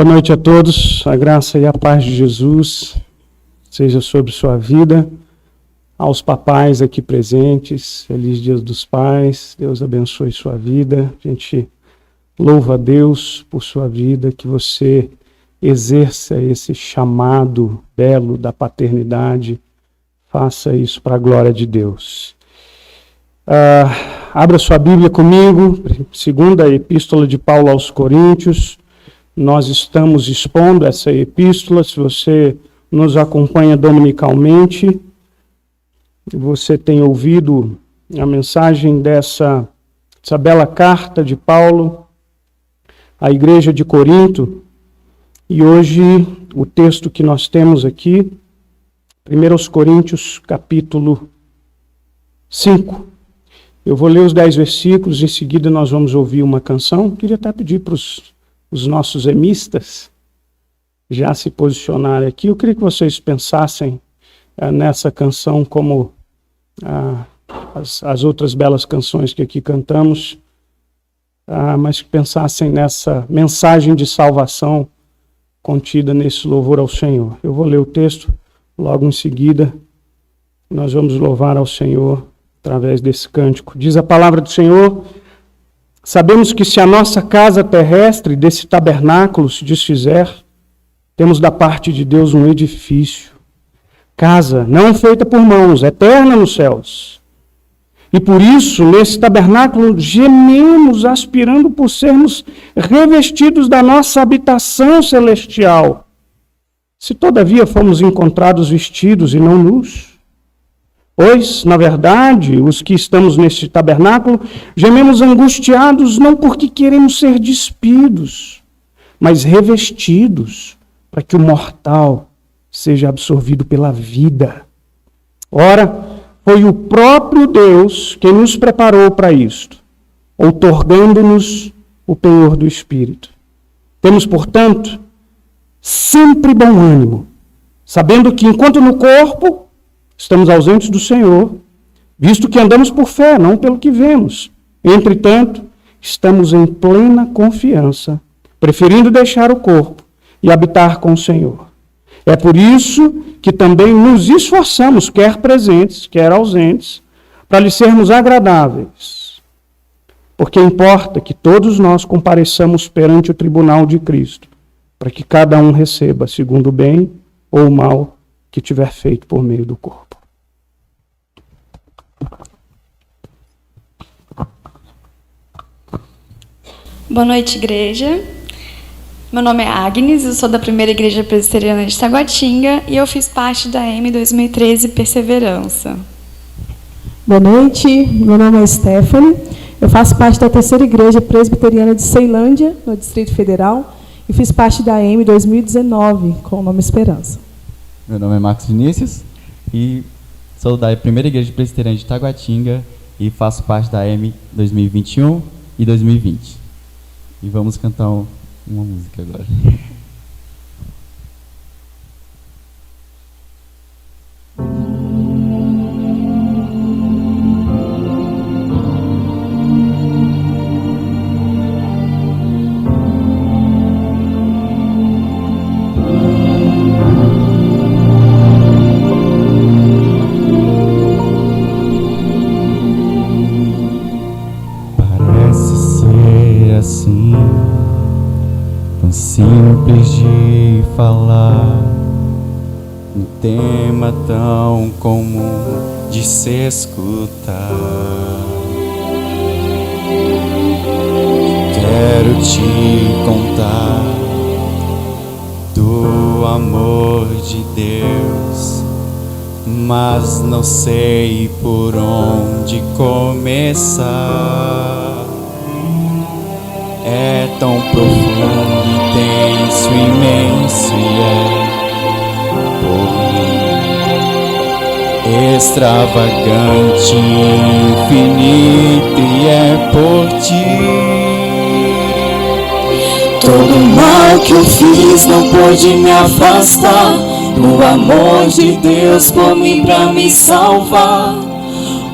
Boa noite a todos, a graça e a paz de Jesus seja sobre sua vida. Aos papais aqui presentes, feliz Dia dos Pais, Deus abençoe sua vida. A gente louva a Deus por sua vida, que você exerça esse chamado belo da paternidade, faça isso para a glória de Deus. Abra sua Bíblia comigo, segunda Epístola de Paulo aos Coríntios. Nós estamos expondo essa epístola. Se você nos acompanha dominicalmente, você tem ouvido a mensagem dessa bela carta de Paulo à igreja de Corinto. E hoje o texto que nós temos aqui, 1 Coríntios capítulo 5. Eu vou ler os 10 versículos, em seguida nós vamos ouvir uma canção. Queria até pedir para os nossos emistas já se posicionarem aqui. Eu queria que vocês pensassem nessa canção como as outras belas canções que aqui cantamos, mas que pensassem nessa mensagem de salvação contida nesse louvor ao Senhor. Eu vou ler o texto, logo em seguida nós vamos louvar ao Senhor através desse cântico. Diz a palavra do Senhor: sabemos que se a nossa casa terrestre desse tabernáculo se desfizer, temos da parte de Deus um edifício, casa não feita por mãos, eterna nos céus. E por isso, nesse tabernáculo, gememos aspirando por sermos revestidos da nossa habitação celestial. Se todavia fomos encontrados vestidos e não nus, pois, na verdade, os que estamos neste tabernáculo, gememos angustiados não porque queremos ser despidos, mas revestidos, para que o mortal seja absorvido pela vida. Ora, foi o próprio Deus quem nos preparou para isto, outorgando-nos o penhor do Espírito. Temos, portanto, sempre bom ânimo, sabendo que enquanto no corpo estamos ausentes do Senhor, visto que andamos por fé, não pelo que vemos. Entretanto, estamos em plena confiança, preferindo deixar o corpo e habitar com o Senhor. É por isso que também nos esforçamos, quer presentes, quer ausentes, para lhe sermos agradáveis. Porque importa que todos nós compareçamos perante o tribunal de Cristo, para que cada um receba segundo o bem ou o mal que tiver feito por meio do corpo. Boa noite, igreja. Meu nome é Agnes, eu sou da primeira igreja presbiteriana de Taguatinga e eu fiz parte da M 2013 Perseverança. Boa noite, meu nome é Stephanie, eu faço parte da terceira igreja presbiteriana de Ceilândia, no Distrito Federal, e fiz parte da M 2019, com o nome Esperança. Meu nome é Marcos Vinícius e sou da primeira igreja presbiteriana de Taguatinga e faço parte da M 2021 e 2020. E vamos cantar uma música agora. Simples de falar, um tema tão comum de se escutar. Quero te contar do amor de Deus, mas não sei por onde começar. É tão profundo, intenso, imenso e por mim extravagante, infinito e é por ti. Todo mal que eu fiz não pôde me afastar do amor de Deus por mim pra me salvar.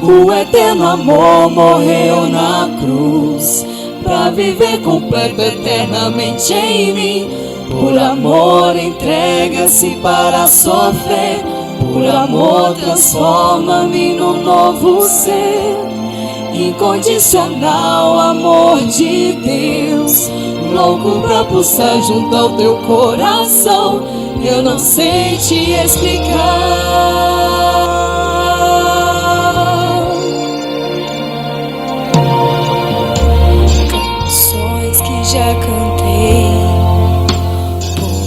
O eterno amor morreu na cruz pra viver completo eternamente em mim. Por amor entrega-se para sofrer, por amor transforma-me num novo ser. Incondicional amor de Deus, louco pra pulsar junto ao teu coração, eu não sei te explicar. Canções que já cantei,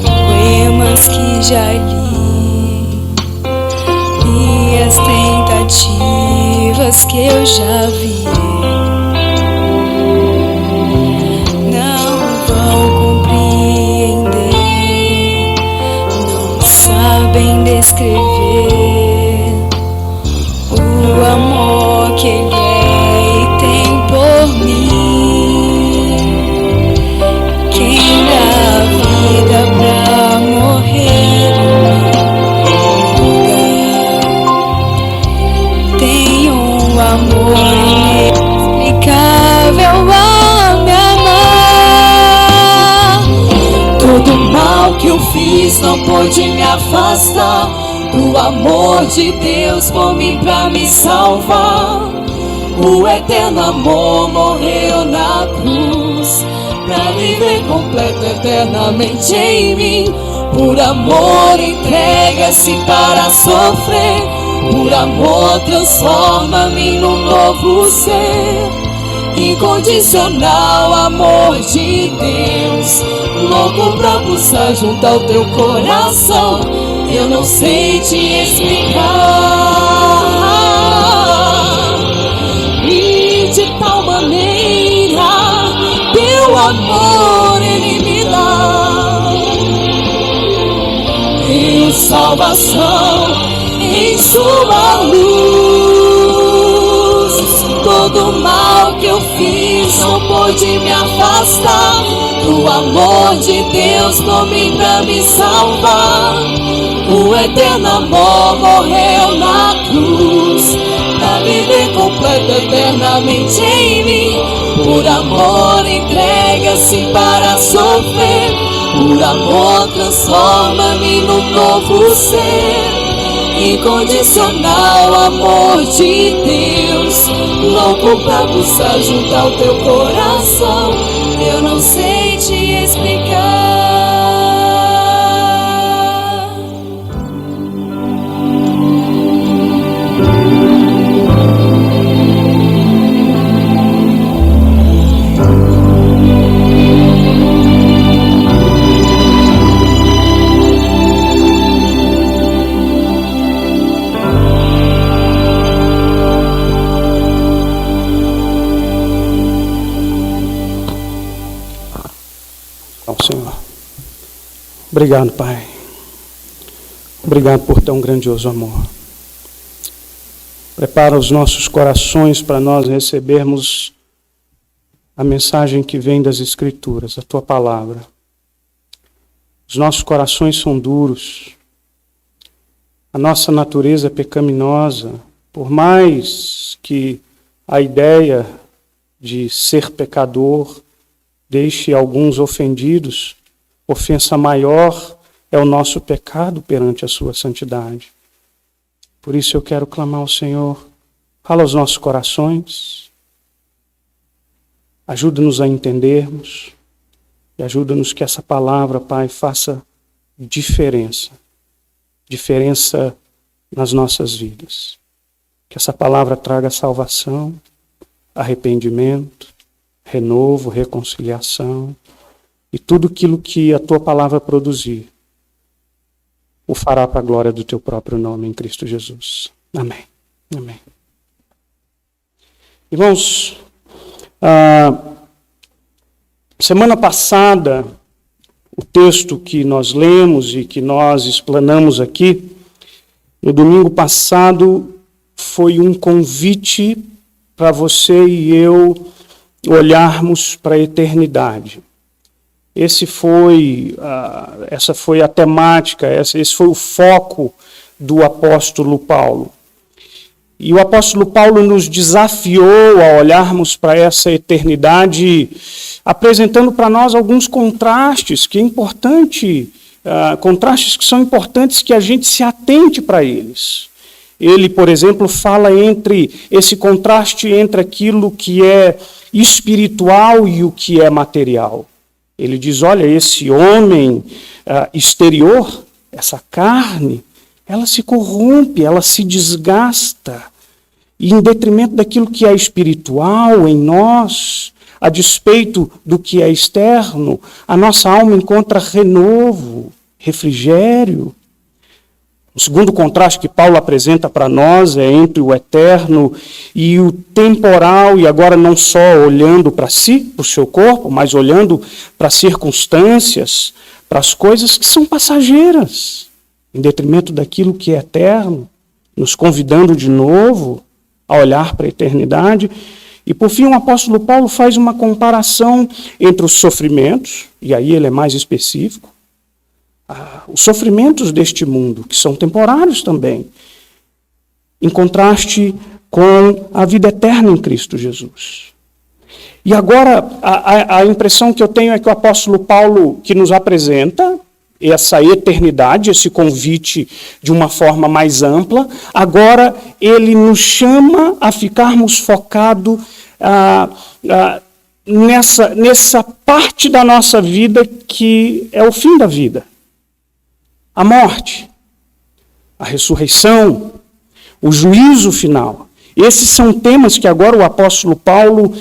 poemas que já li, e as tentativas que eu já vi não vão compreender, não sabem descrever o amor que Ele é e tem por mim. Quem dá a vida pra morrer no lugar, tem um amor inexplicável a me amar. Todo mal que eu fiz não pôde me afastar do amor de Deus por mim pra me salvar. O eterno amor morreu na cruz pra viver completo eternamente em mim. Por amor entrega-se para sofrer, por amor transforma-me num novo ser. Incondicional amor de Deus, louco pra pulsar junto ao teu coração, eu não sei te explicar. E de tal maneira teu amor Ele me dá, em salvação em sua luz. Todo mal que eu fiz não pôde me afastar do amor de Deus por mim pra me salvar. O eterno amor morreu na cruz pra viver completo eternamente em mim. Por amor entrega-se para sofrer, por amor transforma-me num novo ser. Incondicional amor de Deus, louco pra pulsar junto ao teu coração, eu não sei te explicar. Senhor. Obrigado, Pai. Obrigado por tão grandioso amor. Prepara os nossos corações para nós recebermos a mensagem que vem das Escrituras, a Tua palavra. Os nossos corações são duros. A nossa natureza é pecaminosa. Por mais que a ideia de ser pecador deixe alguns ofendidos, ofensa maior é o nosso pecado perante a sua santidade. Por isso eu quero clamar ao Senhor, fala aos nossos corações, ajuda-nos a entendermos e ajuda-nos que essa palavra, Pai, faça diferença nas nossas vidas. Que essa palavra traga salvação, arrependimento, renovo, reconciliação e tudo aquilo que a Tua palavra produzir, o fará para a glória do Teu próprio nome em Cristo Jesus. Amém. Amém. Irmãos, semana passada, o texto que nós lemos e que nós explanamos aqui, no domingo passado, foi um convite para você e eu olharmos para a eternidade. Essa foi a temática, esse foi o foco do apóstolo Paulo. E o apóstolo Paulo nos desafiou a olharmos para essa eternidade, apresentando para nós alguns contrastes que é importante, contrastes que são importantes que a gente se atente para eles. Ele, por exemplo, fala entre esse contraste entre aquilo que é espiritual e o que é material. Ele diz, olha, esse homem exterior, essa carne, ela se corrompe, ela se desgasta. E em detrimento daquilo que é espiritual em nós, a despeito do que é externo, a nossa alma encontra renovo, refrigério. O segundo contraste que Paulo apresenta para nós é entre o eterno e o temporal, e agora não só olhando para si, para o seu corpo, mas olhando para as circunstâncias, para as coisas que são passageiras, em detrimento daquilo que é eterno, nos convidando de novo a olhar para a eternidade. E por fim o apóstolo Paulo faz uma comparação entre os sofrimentos, e aí ele é mais específico, os sofrimentos deste mundo, que são temporários também, em contraste com a vida eterna em Cristo Jesus. E agora, a impressão que eu tenho é que o apóstolo Paulo, que nos apresenta essa eternidade, esse convite de uma forma mais ampla, agora ele nos chama a ficarmos focados nessa parte da nossa vida que é o fim da vida. A morte, a ressurreição, o juízo final. Esses são temas que agora o apóstolo Paulo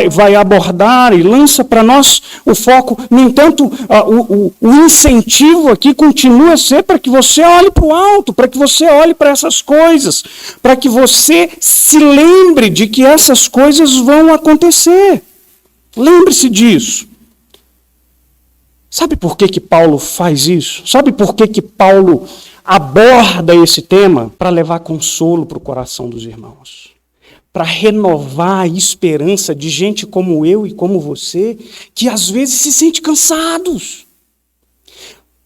vai abordar e lança para nós o foco. No entanto, o incentivo aqui continua a ser para que você olhe para o alto, para que você olhe para essas coisas, para que você se lembre de que essas coisas vão acontecer. Lembre-se disso. Sabe por que Paulo faz isso? Sabe por que Paulo aborda esse tema? Para levar consolo para o coração dos irmãos. Para renovar a esperança de gente como eu e como você, que às vezes se sente cansados.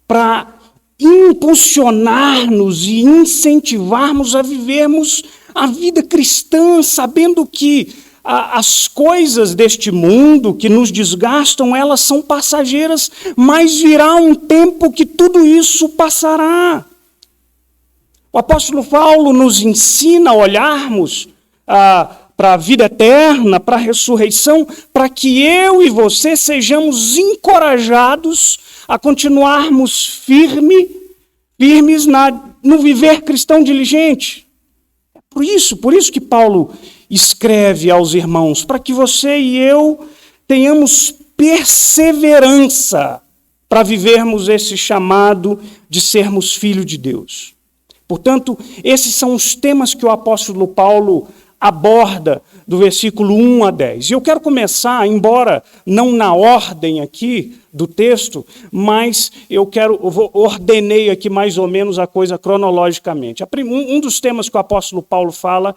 Para impulsionar-nos e incentivarmos a vivermos a vida cristã, sabendo que as coisas deste mundo que nos desgastam, elas são passageiras, mas virá um tempo que tudo isso passará. O apóstolo Paulo nos ensina a olharmos para a vida eterna, para a ressurreição, para que eu e você sejamos encorajados a continuarmos firmes no viver cristão diligente. É por isso que Paulo escreve aos irmãos, para que você e eu tenhamos perseverança para vivermos esse chamado de sermos filhos de Deus. Portanto, esses são os temas que o apóstolo Paulo aborda do versículo 1 a 10. E eu quero começar, embora não na ordem aqui do texto, mas ordenei aqui mais ou menos a coisa cronologicamente. Um dos temas que o apóstolo Paulo fala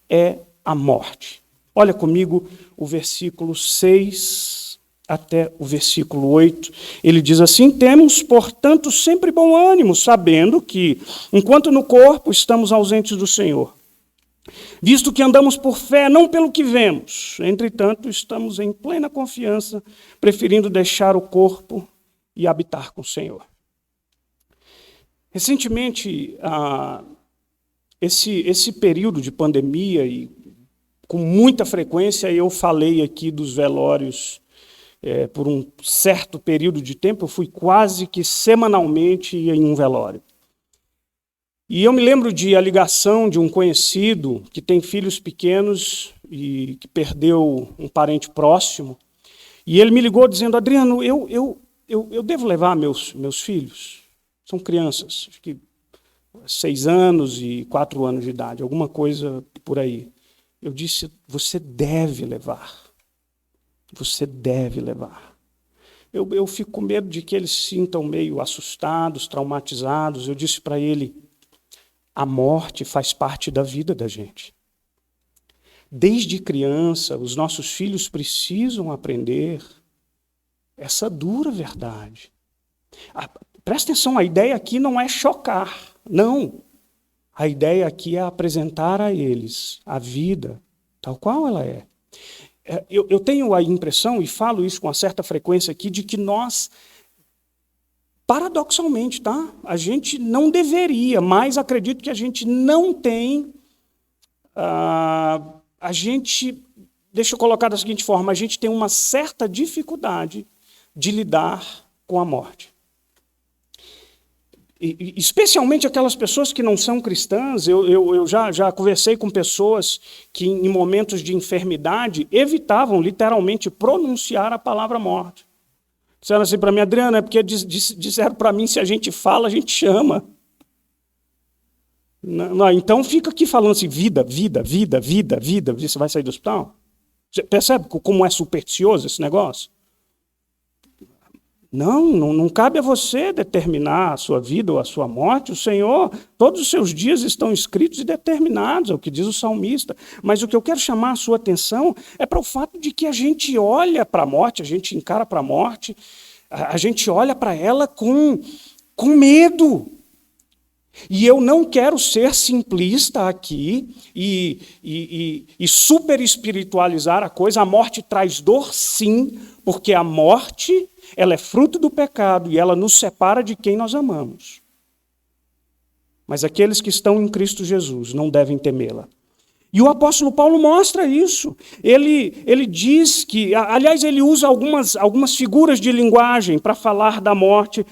é a morte. Olha comigo o versículo 6 até o versículo 8. Ele diz assim: temos, portanto, sempre bom ânimo, sabendo que, enquanto no corpo estamos ausentes do Senhor, visto que andamos por fé, não pelo que vemos, entretanto, estamos em plena confiança, preferindo deixar o corpo e habitar com o Senhor. Recentemente, esse período de pandemia, e com muita frequência eu falei aqui dos velórios por um certo período de tempo, eu fui quase que semanalmente em um velório. E eu me lembro a ligação de um conhecido que tem filhos pequenos e que perdeu um parente próximo. E ele me ligou dizendo: Adriano, eu devo levar meus filhos? São crianças, acho que 6 anos e 4 anos de idade, alguma coisa por aí. Eu disse: você deve levar. Você deve levar. Eu fico com medo de que eles se sintam meio assustados, traumatizados. Eu disse para ele: a morte faz parte da vida da gente. Desde criança, os nossos filhos precisam aprender essa dura verdade. Presta atenção, a ideia aqui não é chocar, não. A ideia aqui é apresentar a eles a vida tal qual ela é. Eu tenho a impressão, e falo isso com uma certa frequência aqui, de que nós, paradoxalmente, tá? A gente não deveria, mas acredito que a gente não tem... deixa eu colocar da seguinte forma, a gente tem uma certa dificuldade de lidar com a morte. E, especialmente aquelas pessoas que não são cristãs. Eu já conversei com pessoas que, em momentos de enfermidade, evitavam literalmente pronunciar a palavra morte. Disseram assim para mim: Adriana, é porque disseram para mim, se a gente fala, a gente chama. Não, então fica aqui falando assim, vida, vida, vida, vida, vida. Você vai sair do hospital? Você percebe como é supersticioso esse negócio? Não cabe a você determinar a sua vida ou a sua morte. O Senhor, todos os seus dias estão escritos e determinados, é o que diz o salmista. Mas o que eu quero chamar a sua atenção é para o fato de que a gente olha para a morte, a gente encara para a morte, a gente olha para ela com medo. E eu não quero ser simplista aqui e super espiritualizar a coisa. A morte traz dor, sim, porque a morte, ela é fruto do pecado e ela nos separa de quem nós amamos. Mas aqueles que estão em Cristo Jesus não devem temê-la. E o apóstolo Paulo mostra isso. Ele diz que, aliás, ele usa algumas figuras de linguagem para falar da morte.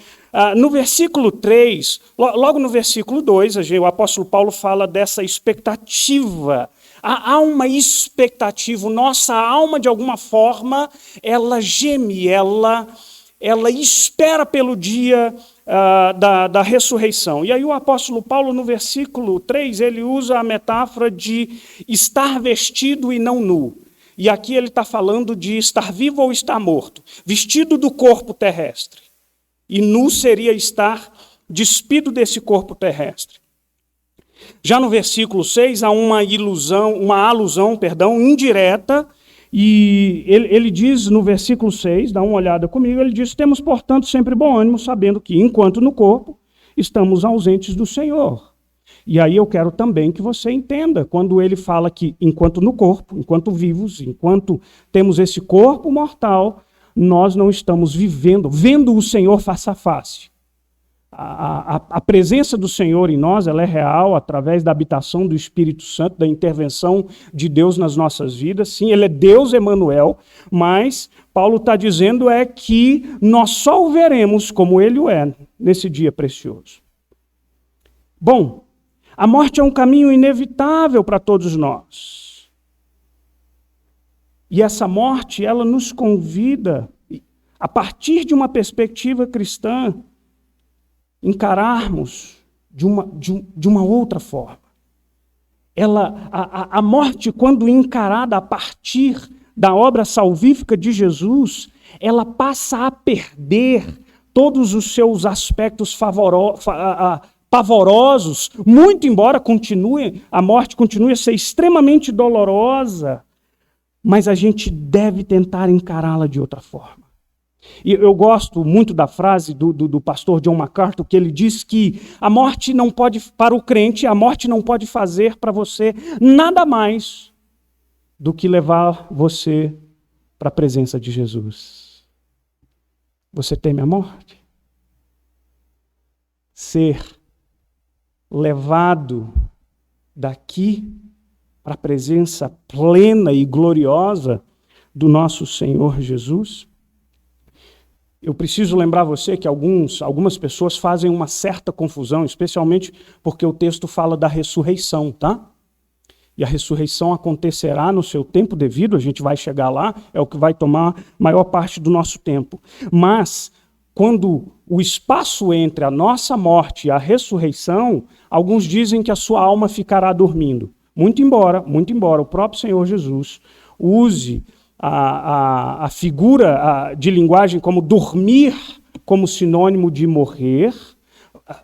No versículo 3, logo no versículo 2, o apóstolo Paulo fala dessa expectativa. Há uma expectativa, nossa alma, de alguma forma, ela geme, ela espera pelo dia da ressurreição. E aí o apóstolo Paulo, no versículo 3, ele usa a metáfora de estar vestido e não nu. E aqui ele está falando de estar vivo ou estar morto, vestido do corpo terrestre. E nu seria estar despido desse corpo terrestre. Já no versículo 6 há uma alusão indireta, e ele diz no versículo 6, dá uma olhada comigo, ele diz: temos, portanto, sempre bom ânimo, sabendo que, enquanto no corpo, estamos ausentes do Senhor. E aí eu quero também que você entenda, quando ele fala que, enquanto no corpo, enquanto vivos, enquanto temos esse corpo mortal, nós não estamos vendo o Senhor face a face. A presença do Senhor em nós, ela é real através da habitação do Espírito Santo, da intervenção de Deus nas nossas vidas. Sim, ele é Deus Emanuel, mas Paulo está dizendo que nós só o veremos como ele o é nesse dia precioso. Bom, a morte é um caminho inevitável para todos nós. E essa morte, ela nos convida, a partir de uma perspectiva cristã, encararmos de uma outra forma. A morte, quando encarada a partir da obra salvífica de Jesus, ela passa a perder todos os seus aspectos pavorosos, muito embora a morte continue a ser extremamente dolorosa, mas a gente deve tentar encará-la de outra forma. E eu gosto muito da frase do pastor John MacArthur, que ele diz que a morte não pode, para o crente, a morte não pode fazer para você nada mais do que levar você para a presença de Jesus. Você teme a morte? Ser levado daqui para a presença plena e gloriosa do nosso Senhor Jesus? Eu preciso lembrar você que algumas pessoas fazem uma certa confusão, especialmente porque o texto fala da ressurreição, tá? E a ressurreição acontecerá no seu tempo devido, a gente vai chegar lá, é o que vai tomar maior parte do nosso tempo. Mas, quando o espaço entre a nossa morte e a ressurreição, alguns dizem que a sua alma ficará dormindo. Muito embora o próprio Senhor Jesus use a figura de linguagem como dormir como sinônimo de morrer,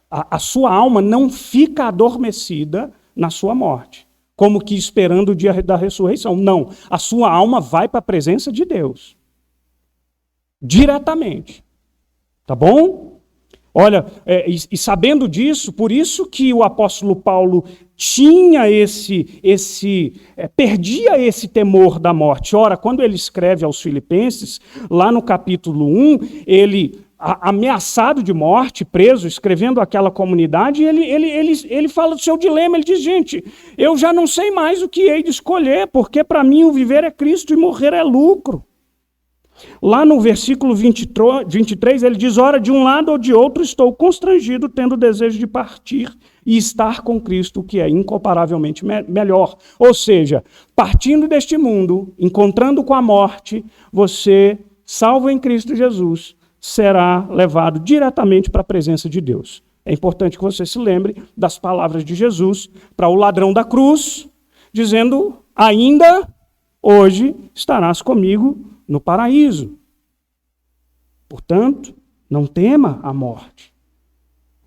a sua alma não fica adormecida na sua morte, como que esperando o dia da ressurreição. Não, a sua alma vai para a presença de Deus, diretamente. Tá bom? Olha, e sabendo disso, por isso que o apóstolo Paulo tinha perdia esse temor da morte. Ora, quando ele escreve aos Filipenses, lá no capítulo 1, ele, ameaçado de morte, preso, escrevendo àquela comunidade, ele fala do seu dilema, ele diz, gente, eu já não sei mais o que hei de escolher, porque para mim o viver é Cristo e morrer é lucro. Lá no versículo 23, ele diz, ora, de um lado ou de outro estou constrangido, tendo o desejo de partir e estar com Cristo, o que é incomparavelmente melhor. Ou seja, partindo deste mundo, encontrando com a morte, você, salvo em Cristo Jesus, será levado diretamente para a presença de Deus. É importante que você se lembre das palavras de Jesus para o ladrão da cruz, dizendo, ainda hoje estarás comigo no paraíso. Portanto, não tema a morte.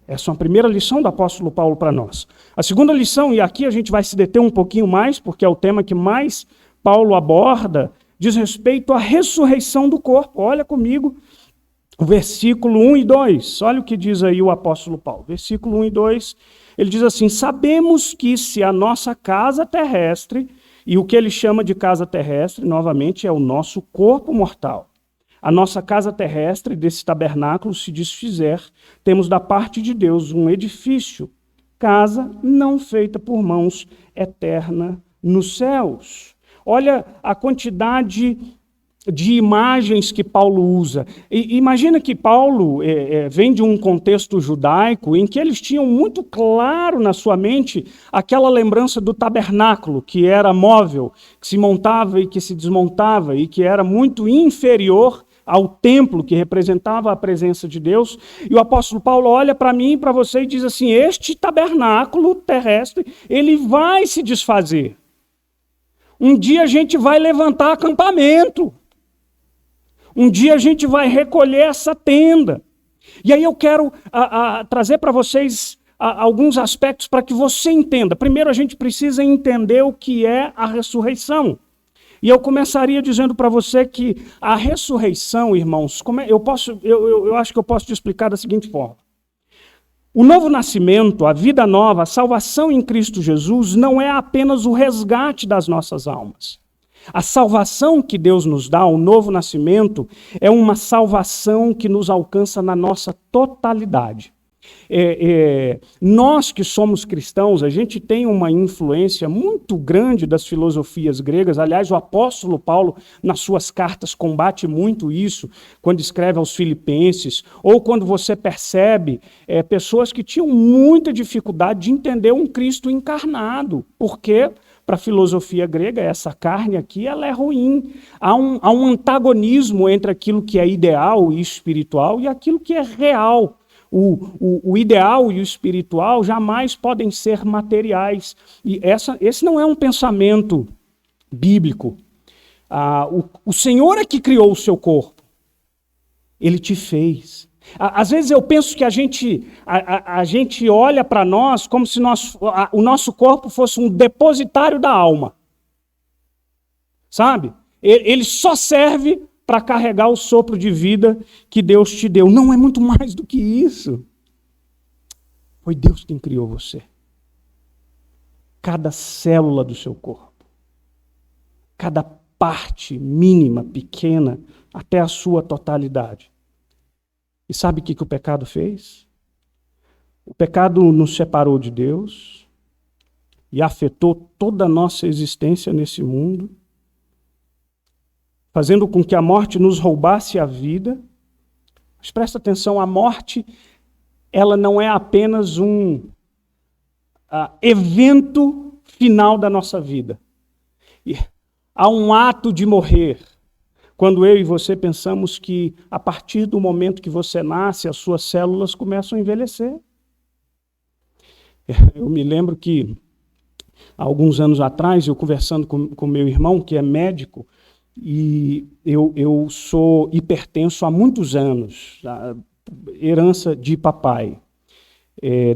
Essa é a primeira lição do apóstolo Paulo para nós. A segunda lição, e aqui a gente vai se deter um pouquinho mais, porque é o tema que mais Paulo aborda, diz respeito à ressurreição do corpo. Olha comigo o versículo 1 e 2. Olha o que diz aí o apóstolo Paulo. Versículo 1 e 2, ele diz assim, sabemos que se a nossa casa terrestre, e o que ele chama de casa terrestre, novamente, é o nosso corpo mortal. A nossa casa terrestre, desse tabernáculo, se desfizer, temos da parte de Deus um edifício, casa não feita por mãos, eterna nos céus. Olha a quantidade de imagens que Paulo usa. Imagina que Paulo vem de um contexto judaico em que eles tinham muito claro na sua mente aquela lembrança do tabernáculo, que era móvel, que se montava e que se desmontava e que era muito inferior ao templo que representava a presença de Deus. E o apóstolo Paulo olha para mim e para você e diz assim, este tabernáculo terrestre, ele vai se desfazer. Um dia a gente vai levantar acampamento. Um dia a gente vai recolher essa tenda. E aí eu quero trazer para vocês alguns aspectos para que você entenda. Primeiro, a gente precisa entender o que é a ressurreição. E eu começaria dizendo para você que a ressurreição, irmãos, eu acho que eu posso te explicar da seguinte forma. O novo nascimento, a vida nova, a salvação em Cristo Jesus não é apenas o resgate das nossas almas. A salvação que Deus nos dá, o novo nascimento, é uma salvação que nos alcança na nossa totalidade. Nós que somos cristãos, a gente tem uma influência muito grande das filosofias gregas. Aliás, o apóstolo Paulo, nas suas cartas, combate muito isso, quando escreve aos Filipenses, ou quando você percebe pessoas que tinham muita dificuldade de entender um Cristo encarnado. Por quê? Para a filosofia grega, essa carne aqui, ela é ruim. Há um antagonismo entre aquilo que é ideal e espiritual e aquilo que é real. O ideal e o espiritual jamais podem ser materiais. E esse não é um pensamento bíblico. O Senhor é que criou o seu corpo. Ele te fez. Às vezes eu penso que a gente olha para nós como se o nosso corpo fosse um depositário da alma. Sabe? Ele só serve para carregar o sopro de vida que Deus te deu. Não é muito mais do que isso. Foi Deus quem criou você. Cada célula do seu corpo. Cada parte mínima, pequena, até a sua totalidade. E sabe o que o pecado fez? O pecado nos separou de Deus e afetou toda a nossa existência nesse mundo, fazendo com que a morte nos roubasse a vida. Mas presta atenção, a morte, ela não é apenas um evento final da nossa vida. E há um ato de morrer. Quando eu e você pensamos que, a partir do momento que você nasce, as suas células começam a envelhecer. Eu me lembro que, há alguns anos atrás, eu conversando com meu irmão, que é médico, e eu sou hipertenso há muitos anos, herança de papai.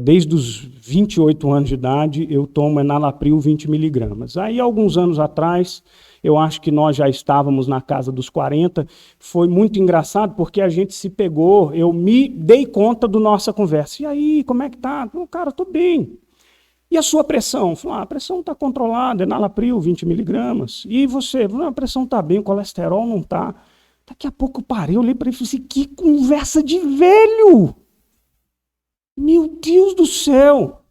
Desde os 28 anos de idade, eu tomo enalapril 20 miligramas. Aí, alguns anos atrás, eu acho que nós já estávamos na casa dos 40, foi muito engraçado porque a gente se pegou, eu me dei conta da nossa conversa. E aí, como é que tá? Cara, tô bem. E a sua pressão? Falei, a pressão está controlada, enalapril, 20 miligramas. E você? Falei, a pressão está bem, o colesterol não está. Daqui a pouco eu parei, eu olhei para ele e falei assim, que conversa de velho! Meu Deus do céu!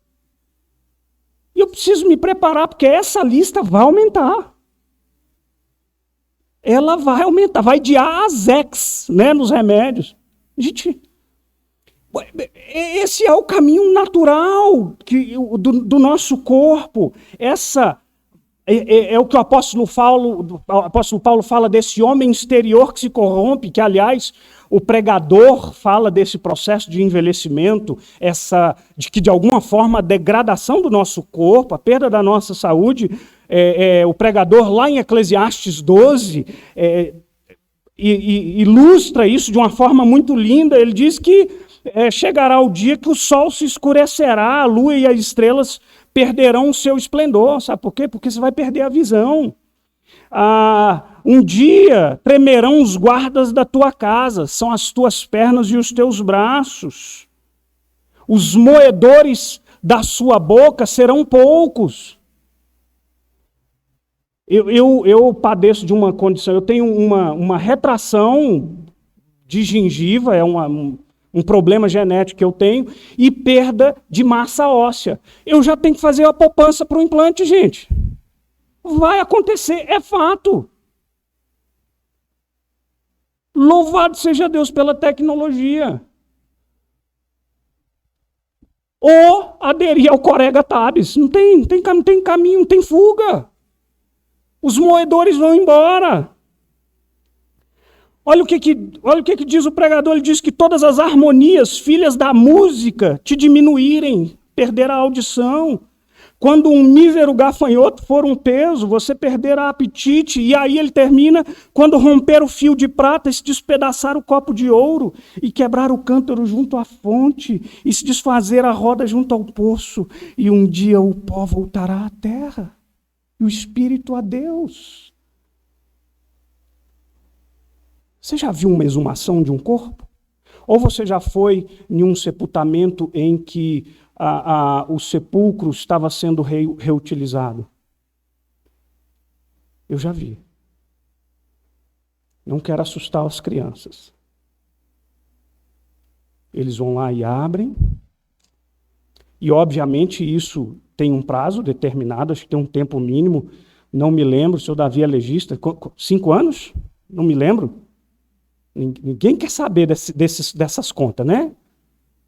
E eu preciso me preparar, porque essa lista vai aumentar. Ela vai aumentar, vai de A a Zex, né, nos remédios. Gente, esse é o caminho natural do nosso corpo. Essa é o que o apóstolo Paulo fala desse homem exterior que se corrompe, que, aliás, o pregador fala desse processo de envelhecimento, de que, de alguma forma, a degradação do nosso corpo, a perda da nossa saúde, o pregador, lá em Eclesiastes 12, ilustra isso de uma forma muito linda. Ele diz que chegará o dia que o sol se escurecerá, a lua e as estrelas perderão o seu esplendor. Sabe por quê? Porque você vai perder a visão. Um dia tremerão os guardas da tua casa, são as tuas pernas e os teus braços. Os moedores da sua boca serão poucos. Eu padeço de uma condição, eu tenho uma retração de gengiva, é um problema genético que eu tenho, e perda de massa óssea. Eu já tenho que fazer a poupança para o implante, gente. Vai acontecer, é fato. Louvado seja Deus pela tecnologia. Ou aderir ao Corega Tabs. Não tem caminho, não tem fuga. Os moedores vão embora. Olha o que diz o pregador. Ele diz que todas as harmonias, filhas da música, te diminuírem, perder a audição. Quando um mísero gafanhoto for um peso, você perderá apetite. E aí ele termina, quando romper o fio de prata, e se despedaçar o copo de ouro, e quebrar o cântaro junto à fonte, e se desfazer a roda junto ao poço, e um dia o pó voltará à terra, e o espírito a Deus. Você já viu uma exumação de um corpo? Ou você já foi em um sepultamento em que o sepulcro estava sendo reutilizado? Eu já vi. Não quero assustar as crianças. Eles vão lá e abrem. E, obviamente, isso tem um prazo determinado, acho que tem um tempo mínimo. Não me lembro, o senhor Davi é legista. 5 anos? Não me lembro. Ninguém quer saber dessas contas, né?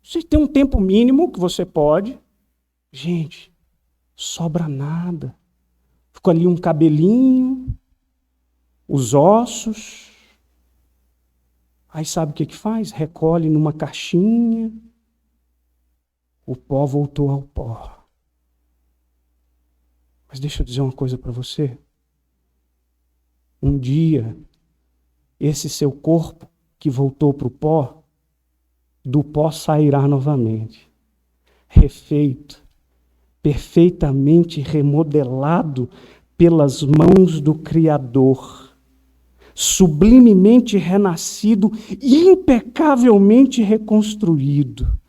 Você tem um tempo mínimo que você pode. Gente, sobra nada. Ficou ali um cabelinho, os ossos. Aí sabe o que faz? Recolhe numa caixinha. O pó voltou ao pó. Mas deixa eu dizer uma coisa para você. Um dia, esse seu corpo que voltou para o pó, do pó sairá novamente, refeito, perfeitamente remodelado pelas mãos do Criador, sublimemente renascido e impecavelmente reconstruído,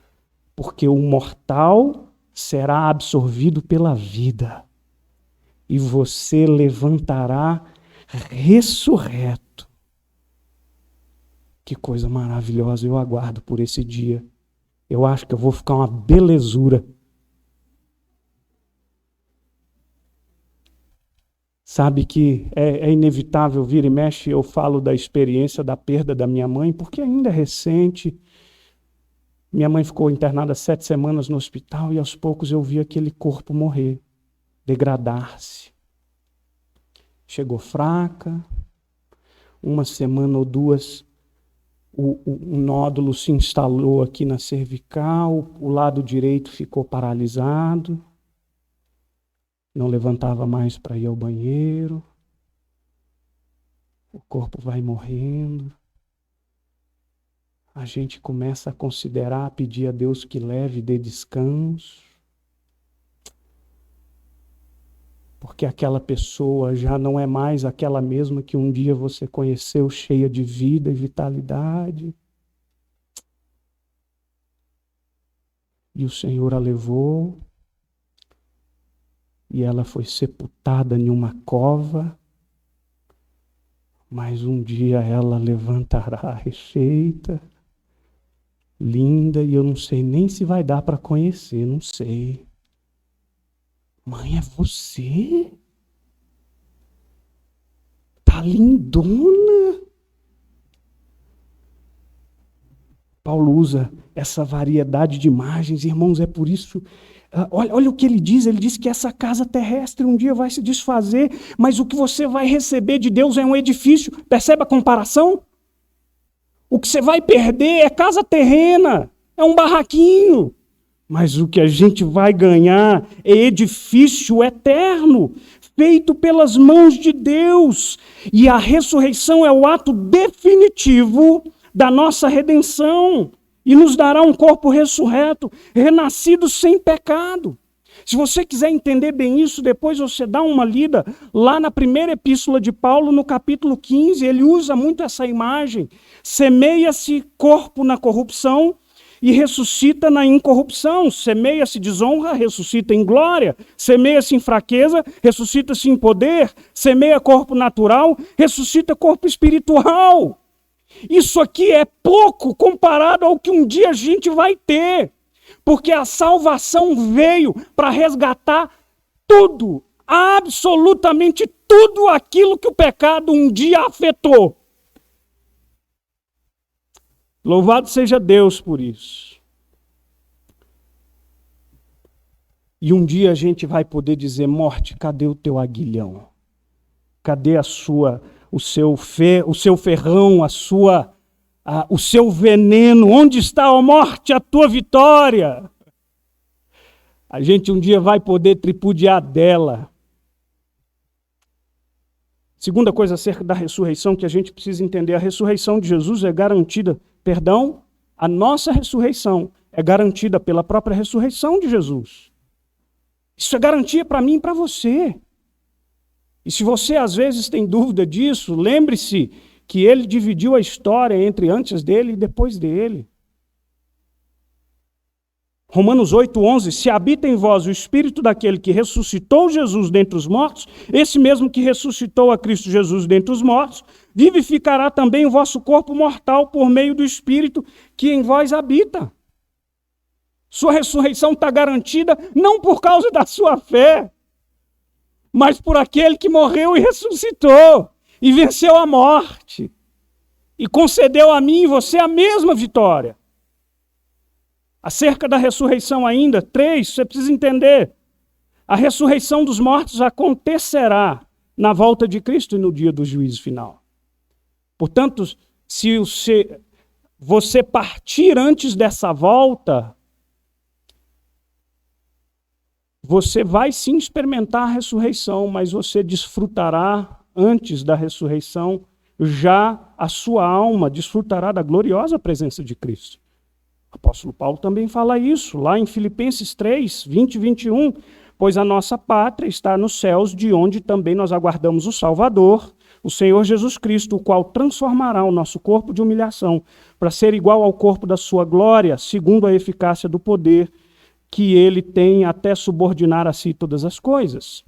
porque o mortal será absorvido pela vida e você levantará ressurreto. Que coisa maravilhosa, eu aguardo por esse dia. Eu acho que eu vou ficar uma belezura. Sabe que é inevitável, vira e mexe, eu falo da experiência da perda da minha mãe, porque ainda é recente. Minha mãe ficou internada 7 semanas no hospital e aos poucos eu vi aquele corpo morrer, degradar-se. Chegou fraca, 1 semana ou 2, o nódulo se instalou aqui na cervical, o lado direito ficou paralisado, não levantava mais para ir ao banheiro, o corpo vai morrendo. A gente começa a considerar, pedir a Deus que leve e dê descanso. porque aquela pessoa já não é mais aquela mesma que um dia você conheceu, cheia de vida e vitalidade. E o Senhor a levou, e ela foi sepultada em uma cova, mas um dia ela levantará refeita, linda, e eu não sei nem se vai dar para conhecer, não sei. Mãe, é você? Tá lindona. Paulo usa essa variedade de imagens, irmãos, é por isso. Olha o que ele diz que essa casa terrestre um dia vai se desfazer, mas o que você vai receber de Deus é um edifício. Percebe a comparação? O que você vai perder é casa terrena, é um barraquinho. Mas o que a gente vai ganhar é edifício eterno, feito pelas mãos de Deus. E a ressurreição é o ato definitivo da nossa redenção. E nos dará um corpo ressurreto, renascido sem pecado. Se você quiser entender bem isso, depois você dá uma lida lá na primeira epístola de Paulo, no capítulo 15, ele usa muito essa imagem. Semeia-se corpo na corrupção e ressuscita na incorrupção. Semeia-se desonra, ressuscita em glória. Semeia-se em fraqueza, ressuscita-se em poder. Semeia corpo natural, ressuscita corpo espiritual. Isso aqui é pouco comparado ao que um dia a gente vai ter. Porque a salvação veio para resgatar tudo, absolutamente tudo aquilo que o pecado um dia afetou. Louvado seja Deus por isso. E um dia a gente vai poder dizer: morte, cadê o teu aguilhão? Cadê o seu ferrão, o seu veneno? Onde está, ó morte, a tua vitória? A gente um dia vai poder tripudiar dela. Segunda coisa acerca da ressurreição que a gente precisa entender: a ressurreição de Jesus é garantida, a nossa ressurreição é garantida pela própria ressurreição de Jesus. Isso é garantia para mim e para você. E se você às vezes tem dúvida disso, lembre-se que ele dividiu a história entre antes dele e depois dele. Romanos 8:11, se habita em vós o Espírito daquele que ressuscitou Jesus dentre os mortos, esse mesmo que ressuscitou a Cristo Jesus dentre os mortos, vivificará também o vosso corpo mortal por meio do Espírito que em vós habita. Sua ressurreição está garantida não por causa da sua fé, mas por aquele que morreu e ressuscitou, e venceu a morte, e concedeu a mim e você a mesma vitória. Acerca da ressurreição ainda, 3, você precisa entender. A ressurreição dos mortos acontecerá na volta de Cristo e no dia do juízo final. Portanto, se você partir antes dessa volta, você vai sim experimentar a ressurreição, mas você desfrutará antes da ressurreição, já a sua alma desfrutará da gloriosa presença de Cristo. O apóstolo Paulo também fala isso, lá em Filipenses 3, 20 e 21. Pois a nossa pátria está nos céus, de onde também nós aguardamos o Salvador, o Senhor Jesus Cristo, o qual transformará o nosso corpo de humilhação para ser igual ao corpo da sua glória, segundo a eficácia do poder que ele tem até subordinar a si todas as coisas.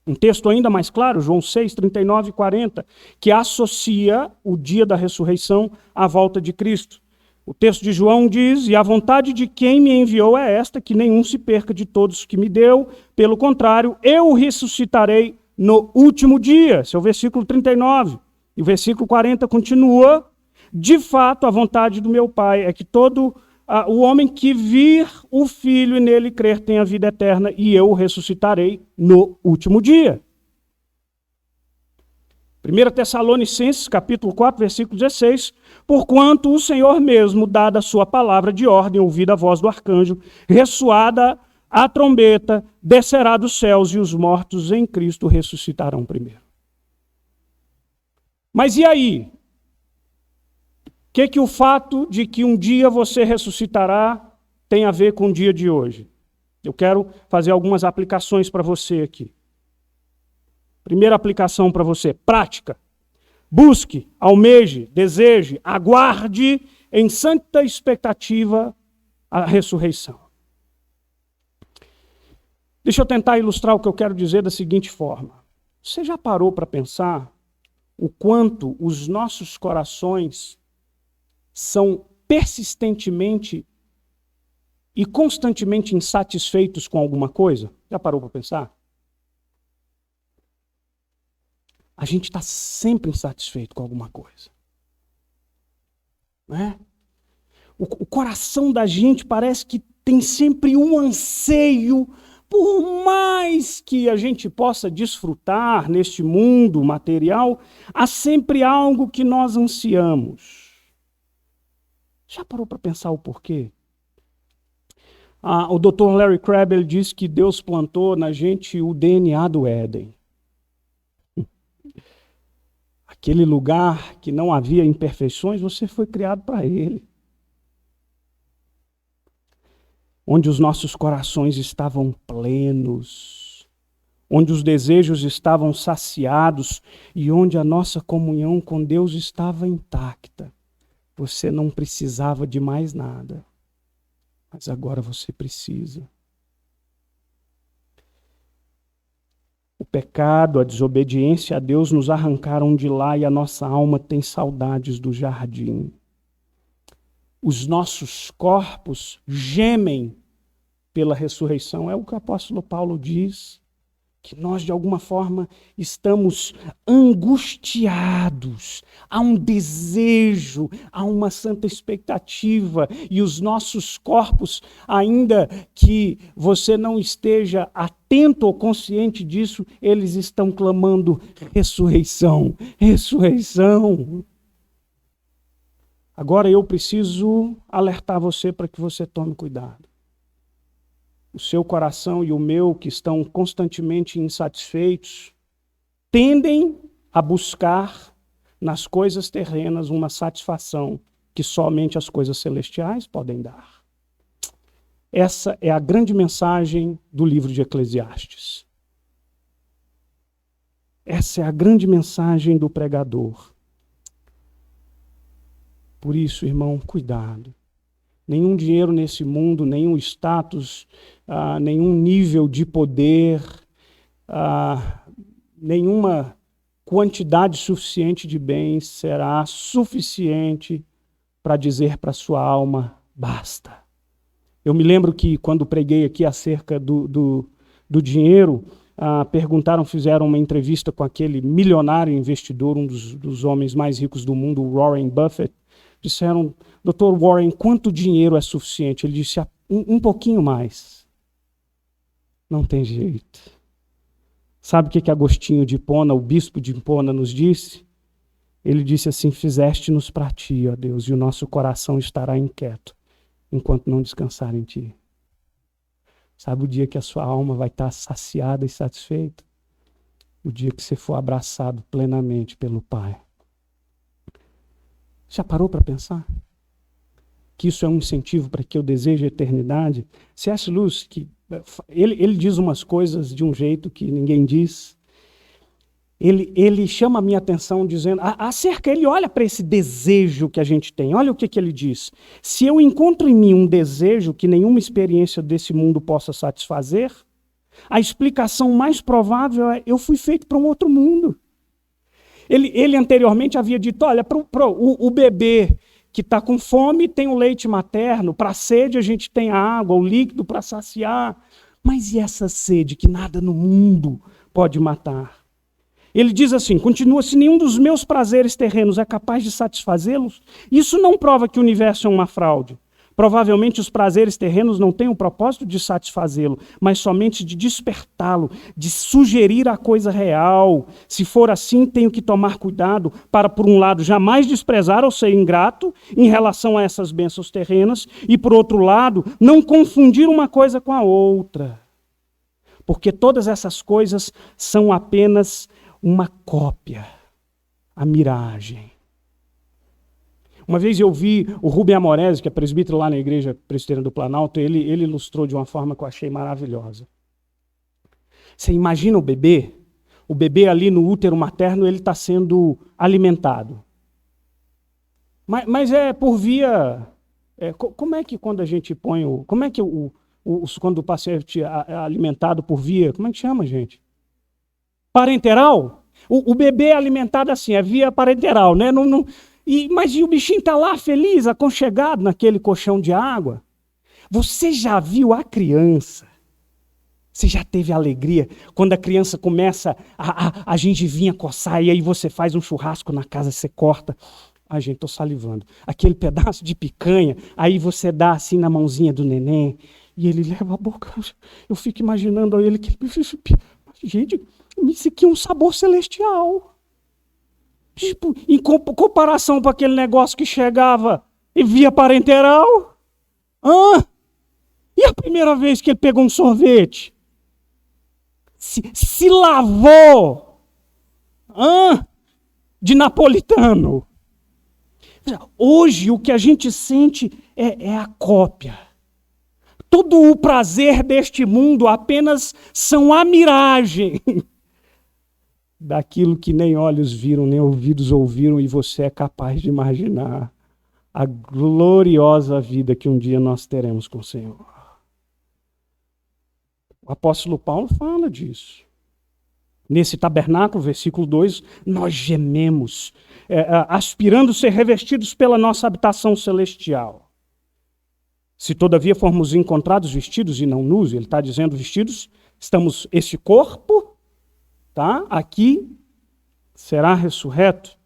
Um texto ainda mais claro, João 6, 39 e 40, que associa o dia da ressurreição à volta de Cristo. O texto de João diz: e a vontade de quem me enviou é esta, que nenhum se perca de todos que me deu, pelo contrário, eu o ressuscitarei no último dia. Esse é o versículo 39. E o versículo 40 continua: de fato, a vontade do meu Pai é que todo o homem que vir o Filho e nele crer tenha vida eterna, e eu o ressuscitarei no último dia. 1 Tessalonicenses, capítulo 4, versículo 16, porquanto o Senhor mesmo, dada a sua palavra de ordem, ouvida a voz do arcanjo, ressoada a trombeta, descerá dos céus e os mortos em Cristo ressuscitarão primeiro. Mas e aí? O que o fato de que um dia você ressuscitará tem a ver com o dia de hoje? Eu quero fazer algumas aplicações para você aqui. Primeira aplicação para você, prática. Busque, almeje, deseje, aguarde em santa expectativa a ressurreição. Deixa eu tentar ilustrar o que eu quero dizer da seguinte forma. Você já parou para pensar o quanto os nossos corações são persistentemente e constantemente insatisfeitos com alguma coisa? Já parou para pensar? A gente está sempre insatisfeito com alguma coisa. Não é? O coração da gente parece que tem sempre um anseio, por mais que a gente possa desfrutar neste mundo material, há sempre algo que nós ansiamos. Já parou para pensar o porquê? O Dr. Larry Crabb ele diz que Deus plantou na gente o DNA do Éden. Aquele lugar que não havia imperfeições, você foi criado para ele. Onde os nossos corações estavam plenos, onde os desejos estavam saciados e onde a nossa comunhão com Deus estava intacta. Você não precisava de mais nada, mas agora você precisa. O pecado, a desobediência a Deus nos arrancaram de lá e a nossa alma tem saudades do jardim. Os nossos corpos gemem pela ressurreição. É o que o apóstolo Paulo diz, que nós de alguma forma estamos angustiados. Há um desejo, há uma santa expectativa e os nossos corpos, ainda que você não esteja atento ou consciente disso, eles estão clamando ressurreição, ressurreição. Agora eu preciso alertar você para que você tome cuidado. O seu coração e o meu, que estão constantemente insatisfeitos, tendem a buscar nas coisas terrenas uma satisfação que somente as coisas celestiais podem dar. Essa é a grande mensagem do livro de Eclesiastes. Essa é a grande mensagem do pregador. Por isso, irmão, cuidado. Nenhum dinheiro nesse mundo, nenhum status, nenhum nível de poder, nenhuma quantidade suficiente de bens será suficiente para dizer para a sua alma, basta. Eu me lembro que quando preguei aqui acerca do dinheiro, fizeram uma entrevista com aquele milionário investidor, um dos homens mais ricos do mundo, Warren Buffett. Disseram, Dr. Warren, quanto dinheiro é suficiente? Ele disse, um pouquinho mais. Não tem jeito. Sabe o que Agostinho de Hipona, o bispo de Hipona, nos disse? Ele disse assim, fizeste-nos para ti, ó Deus, e o nosso coração estará inquieto, enquanto não descansar em ti. Sabe o dia que a sua alma vai estar saciada e satisfeita? O dia que você for abraçado plenamente pelo Pai. Já parou para pensar? Que isso é um incentivo para que eu deseje a eternidade? C.S. Lewis, ele diz umas coisas de um jeito que ninguém diz. Ele chama a minha atenção dizendo, ele olha para esse desejo que a gente tem. Olha o que ele diz. Se eu encontro em mim um desejo que nenhuma experiência desse mundo possa satisfazer, a explicação mais provável é, eu fui feito para um outro mundo. Ele anteriormente havia dito, olha, o bebê que está com fome tem o leite materno, para a sede a gente tem a água, o líquido para saciar. Mas e essa sede que nada no mundo pode matar? Ele diz assim, continua, se nenhum dos meus prazeres terrenos é capaz de satisfazê-los, isso não prova que o universo é uma fraude. Provavelmente os prazeres terrenos não têm o propósito de satisfazê-lo, mas somente de despertá-lo, de sugerir a coisa real. Se for assim, tenho que tomar cuidado para, por um lado, jamais desprezar ou ser ingrato em relação a essas bênçãos terrenas, e, por outro lado, não confundir uma coisa com a outra. Porque todas essas coisas são apenas uma cópia, a miragem. Uma vez eu vi o Rubem Amorese, que é presbítero lá na Igreja Presbiteriana do Planalto, ele ilustrou de uma forma que eu achei maravilhosa. Você imagina o bebê? O bebê ali no útero materno, ele está sendo alimentado. Mas é por via... como é que quando a gente põe o... Como é que quando o paciente é alimentado por via... Como é que chama, gente? Parenteral? O bebê é alimentado assim, é via parenteral, né? Mas o bichinho está lá feliz, aconchegado naquele colchão de água. Você já viu a criança? Você já teve alegria quando a criança começa a gengivinha coçar e aí você faz um churrasco na casa, você corta. Ai, gente, estou salivando. Aquele pedaço de picanha, aí você dá assim na mãozinha do neném e ele leva a boca. Eu fico imaginando ele que... Gente, isso aqui é um sabor celestial. Tipo, em comparação para aquele negócio que chegava e via parenteral. E a primeira vez que ele pegou um sorvete? Se lavou de napolitano. Hoje o que a gente sente é a cópia. Todo o prazer deste mundo apenas são a miragem daquilo que nem olhos viram, nem ouvidos ouviram, e você é capaz de imaginar a gloriosa vida que um dia nós teremos com o Senhor. O apóstolo Paulo fala disso. Nesse tabernáculo, versículo 2, nós gememos, aspirando ser revestidos pela nossa habitação celestial. Se todavia formos encontrados vestidos e não nus, ele está dizendo vestidos, estamos, este corpo, tá, aqui, será ressurreto.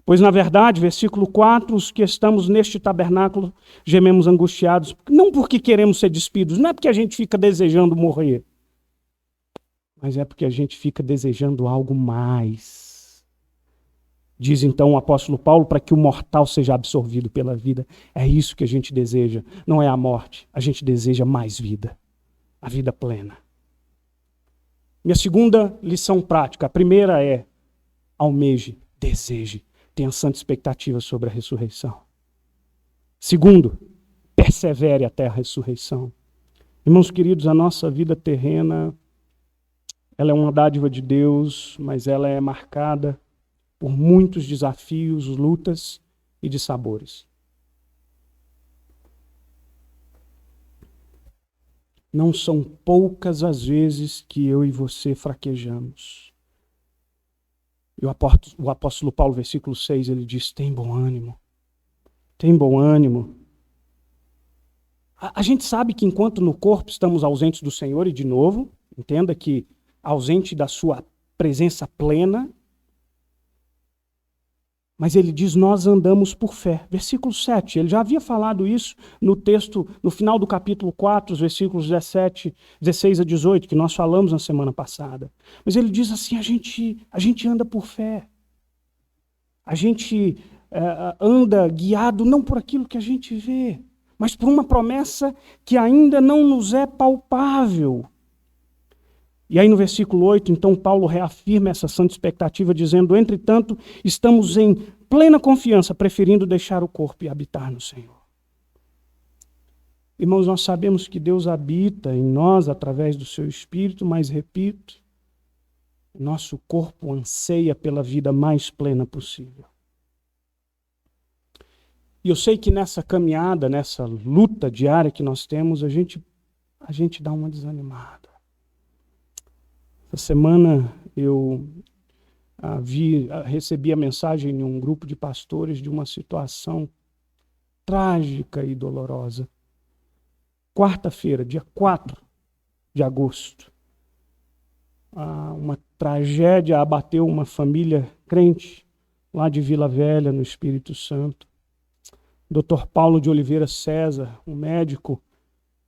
Pois, na verdade, versículo 4, os que estamos neste tabernáculo gememos angustiados, não porque queremos ser despidos, não é porque a gente fica desejando morrer, mas é porque a gente fica desejando algo mais. Diz então o apóstolo Paulo, para que o mortal seja absorvido pela vida. É isso que a gente deseja, não é a morte, a gente deseja mais vida, a vida plena. Minha segunda lição prática, a primeira é: almeje, deseje, tenha santa expectativa sobre a ressurreição. Segundo, persevere até a ressurreição. Irmãos queridos, a nossa vida terrena, ela é uma dádiva de Deus, mas ela é marcada por muitos desafios, lutas e dissabores. Não são poucas as vezes que eu e você fraquejamos. E o apóstolo Paulo, versículo 6, ele diz: tem bom ânimo. Tem bom ânimo. A gente sabe que enquanto no corpo estamos ausentes do Senhor, e de novo, entenda que ausente da sua presença plena, mas ele diz: nós andamos por fé. Versículo 7, ele já havia falado isso no texto, no final do capítulo 4, os versículos 16 a 18, que nós falamos na semana passada. Mas ele diz assim: a gente anda por fé. A gente anda guiado não por aquilo que a gente vê, mas por uma promessa que ainda não nos é palpável. E aí no versículo 8, então Paulo reafirma essa santa expectativa, dizendo: entretanto, estamos em plena confiança, preferindo deixar o corpo e habitar no Senhor. Irmãos, nós sabemos que Deus habita em nós através do seu Espírito, mas repito, nosso corpo anseia pela vida mais plena possível. E eu sei que nessa caminhada, nessa luta diária que nós temos, a gente dá uma desanimada. Essa semana eu recebi a mensagem em um grupo de pastores de uma situação trágica e dolorosa. Quarta-feira, dia 4 de agosto, uma tragédia abateu uma família crente lá de Vila Velha, no Espírito Santo. Dr. Paulo de Oliveira César, um médico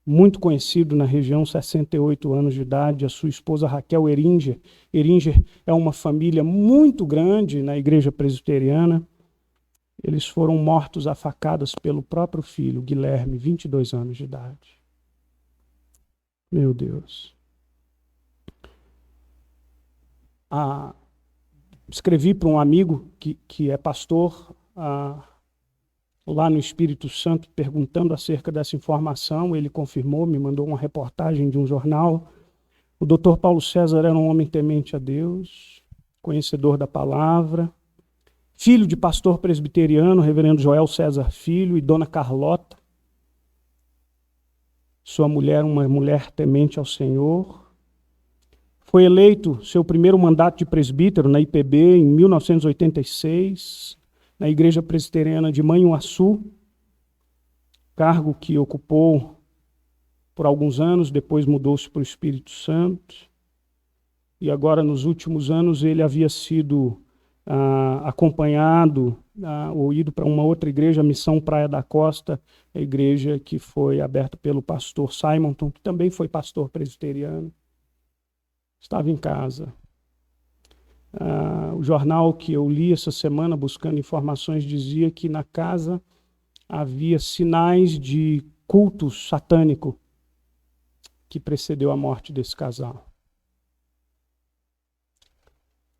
muito conhecido na região, 68 anos de idade, a sua esposa Raquel Eringer. Eringer é uma família muito grande na igreja presbiteriana. Eles foram mortos a facadas pelo próprio filho, Guilherme, 22 anos de idade. Meu Deus. Escrevi para um amigo que é pastor lá no Espírito Santo, perguntando acerca dessa informação. Ele confirmou, me mandou uma reportagem de um jornal. O Dr. Paulo César era um homem temente a Deus, conhecedor da palavra, filho de pastor presbiteriano, reverendo Joel César Filho, e dona Carlota. Sua mulher, uma mulher temente ao Senhor. Foi eleito seu primeiro mandato de presbítero na IPB em 1986, na Igreja Presbiteriana de Manhuaçu, cargo que ocupou por alguns anos, depois mudou-se para o Espírito Santo. E agora, nos últimos anos, ele havia sido acompanhado ou ido para uma outra igreja, a Missão Praia da Costa, a igreja que foi aberta pelo pastor Simonton, que também foi pastor presbiteriano. Estava em casa. O jornal que eu li essa semana, buscando informações, dizia que na casa havia sinais de culto satânico que precedeu a morte desse casal.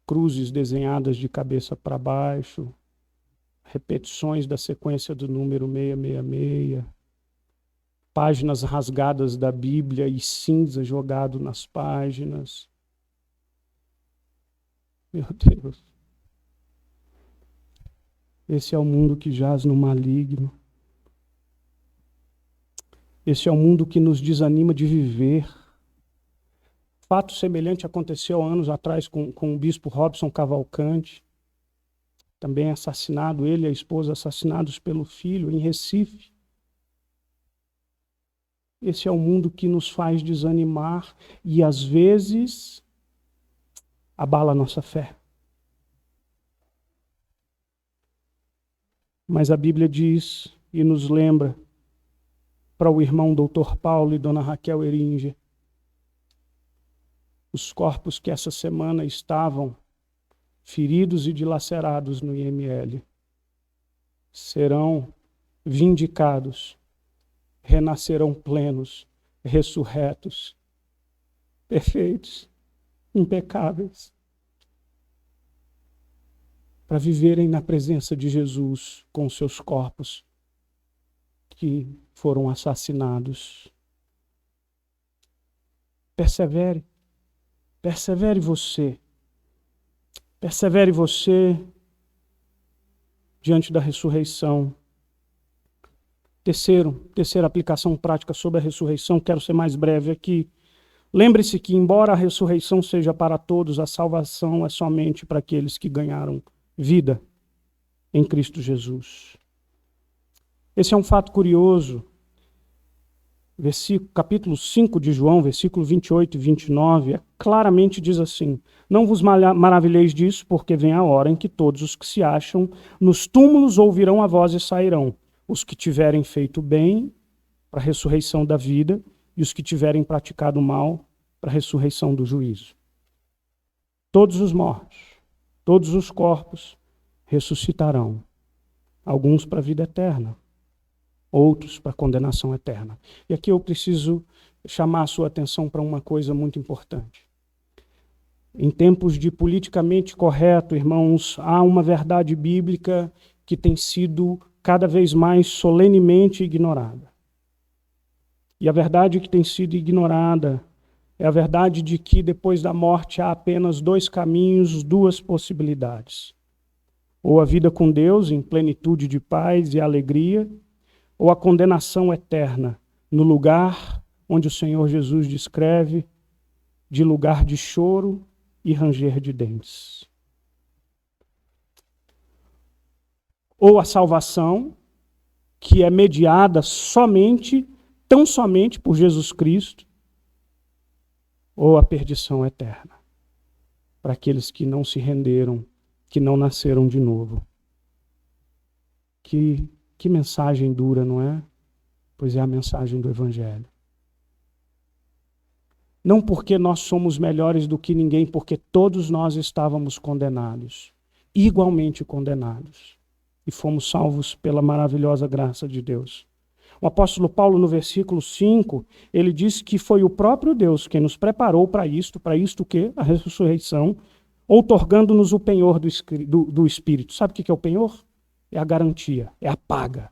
Cruzes desenhadas de cabeça para baixo, repetições da sequência do número 666, páginas rasgadas da Bíblia e cinza jogado nas páginas. Meu Deus. Esse é o mundo que jaz no maligno. Esse é o mundo que nos desanima de viver. Fato semelhante aconteceu há anos atrás com o bispo Robson Cavalcante, também assassinado, ele e a esposa assassinados pelo filho em Recife. Esse é o mundo que nos faz desanimar e às vezes abala a nossa fé. Mas a Bíblia diz e nos lembra para o irmão Dr. Paulo e dona Raquel Eringer, os corpos que essa semana estavam feridos e dilacerados no IML serão vindicados, renascerão plenos, ressurretos, perfeitos, impecáveis, para viverem na presença de Jesus com seus corpos que foram assassinados. Persevere. Persevere você. Persevere você diante da ressurreição. Terceira aplicação prática sobre a ressurreição, quero ser mais breve aqui. Lembre-se que, embora a ressurreição seja para todos, a salvação é somente para aqueles que ganharam vida em Cristo Jesus. Esse é um fato curioso. Capítulo 5 de João, versículo 28 e 29, claramente diz assim: não vos maravilheis disso, porque vem a hora em que todos os que se acham nos túmulos ouvirão a voz e sairão, os que tiverem feito bem para a ressurreição da vida e os que tiverem praticado mal para a ressurreição do juízo. Todos os mortos, todos os corpos ressuscitarão, alguns para a vida eterna, outros para a condenação eterna. E aqui eu preciso chamar a sua atenção para uma coisa muito importante. Em tempos de politicamente correto, irmãos, há uma verdade bíblica que tem sido cada vez mais solenemente ignorada. E a verdade que tem sido ignorada é a verdade de que depois da morte há apenas dois caminhos, duas possibilidades. Ou a vida com Deus em plenitude de paz e alegria, ou a condenação eterna, no lugar onde o Senhor Jesus descreve de lugar de choro e ranger de dentes. Ou a salvação, que é mediada somente, tão somente por Jesus Cristo, ou a perdição eterna, para aqueles que não se renderam, que não nasceram de novo. Que mensagem dura, não é? Pois é a mensagem do Evangelho. Não porque nós somos melhores do que ninguém, porque todos nós estávamos condenados, igualmente condenados, e fomos salvos pela maravilhosa graça de Deus. O apóstolo Paulo, no versículo 5, ele diz que foi o próprio Deus quem nos preparou para isto o quê? A ressurreição, outorgando-nos o penhor do Espírito. Sabe o que é o penhor? É a garantia, é a paga.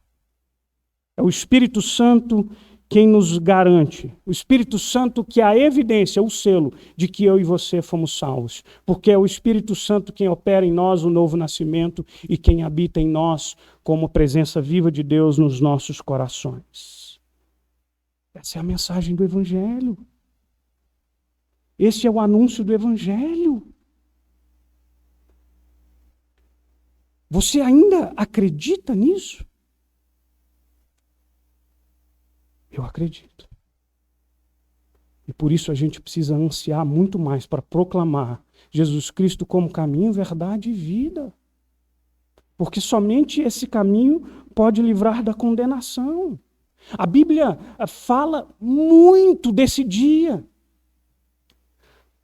É o Espírito Santo quem nos garante. O Espírito Santo que é a evidência, o selo de que eu e você fomos salvos. Porque é o Espírito Santo quem opera em nós o novo nascimento e quem habita em nós como presença viva de Deus nos nossos corações. Essa é a mensagem do Evangelho. Esse é o anúncio do Evangelho. Você ainda acredita nisso? Eu acredito. E por isso a gente precisa ansiar muito mais para proclamar Jesus Cristo como caminho, verdade e vida. Porque somente esse caminho pode livrar da condenação. A Bíblia fala muito desse dia.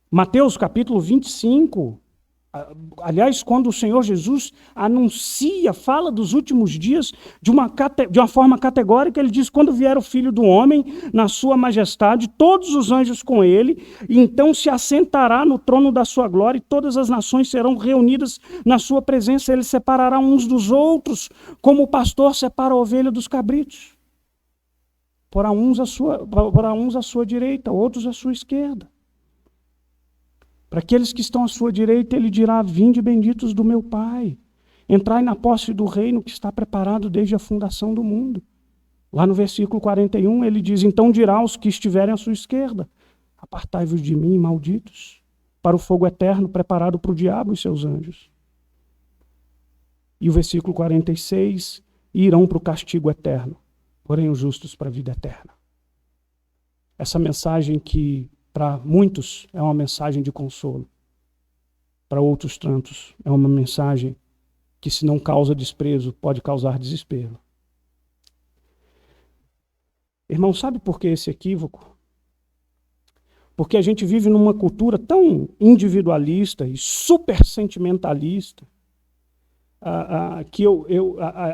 Mateus capítulo 25, aliás, quando o Senhor Jesus anuncia, fala dos últimos dias de uma forma categórica, ele diz, quando vier o Filho do Homem, na sua majestade, todos os anjos com ele, e então se assentará no trono da sua glória, e todas as nações serão reunidas na sua presença, ele separará uns dos outros, como o pastor separa a ovelha dos cabritos. Porá uns à sua direita, outros à sua esquerda. Para aqueles que estão à sua direita, ele dirá, vinde benditos do meu Pai, entrai na posse do reino que está preparado desde a fundação do mundo. Lá no versículo 41, ele diz, então dirá aos que estiverem à sua esquerda, apartai-vos de mim, malditos, para o fogo eterno preparado para o diabo e seus anjos. E o versículo 46, irão para o castigo eterno, porém os justos para a vida eterna. Essa mensagem que para muitos é uma mensagem de consolo. Para outros tantos é uma mensagem que, se não causa desprezo, pode causar desespero. Irmão, sabe por que esse equívoco? Porque a gente vive numa cultura tão individualista e super sentimentalista que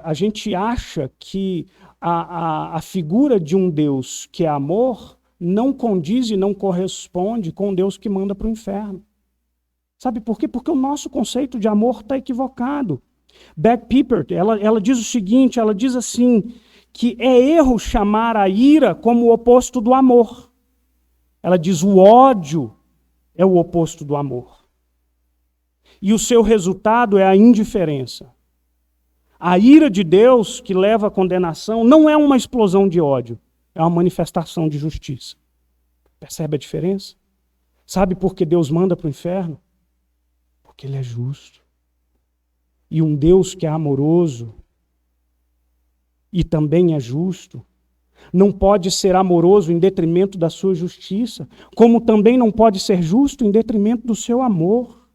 a gente acha que a figura de um Deus que é amor não condiz e não corresponde com o Deus que manda para o inferno. Sabe por quê? Porque o nosso conceito de amor está equivocado. Beck Pippert, ela diz o seguinte, ela diz assim, que é erro chamar a ira como o oposto do amor. Ela diz, o ódio é o oposto do amor. E o seu resultado é a indiferença. A ira de Deus que leva à condenação não é uma explosão de ódio. É uma manifestação de justiça. Percebe a diferença? Sabe por que Deus manda para o inferno? Porque Ele é justo. E um Deus que é amoroso e também é justo, não pode ser amoroso em detrimento da sua justiça, como também não pode ser justo em detrimento do seu amor.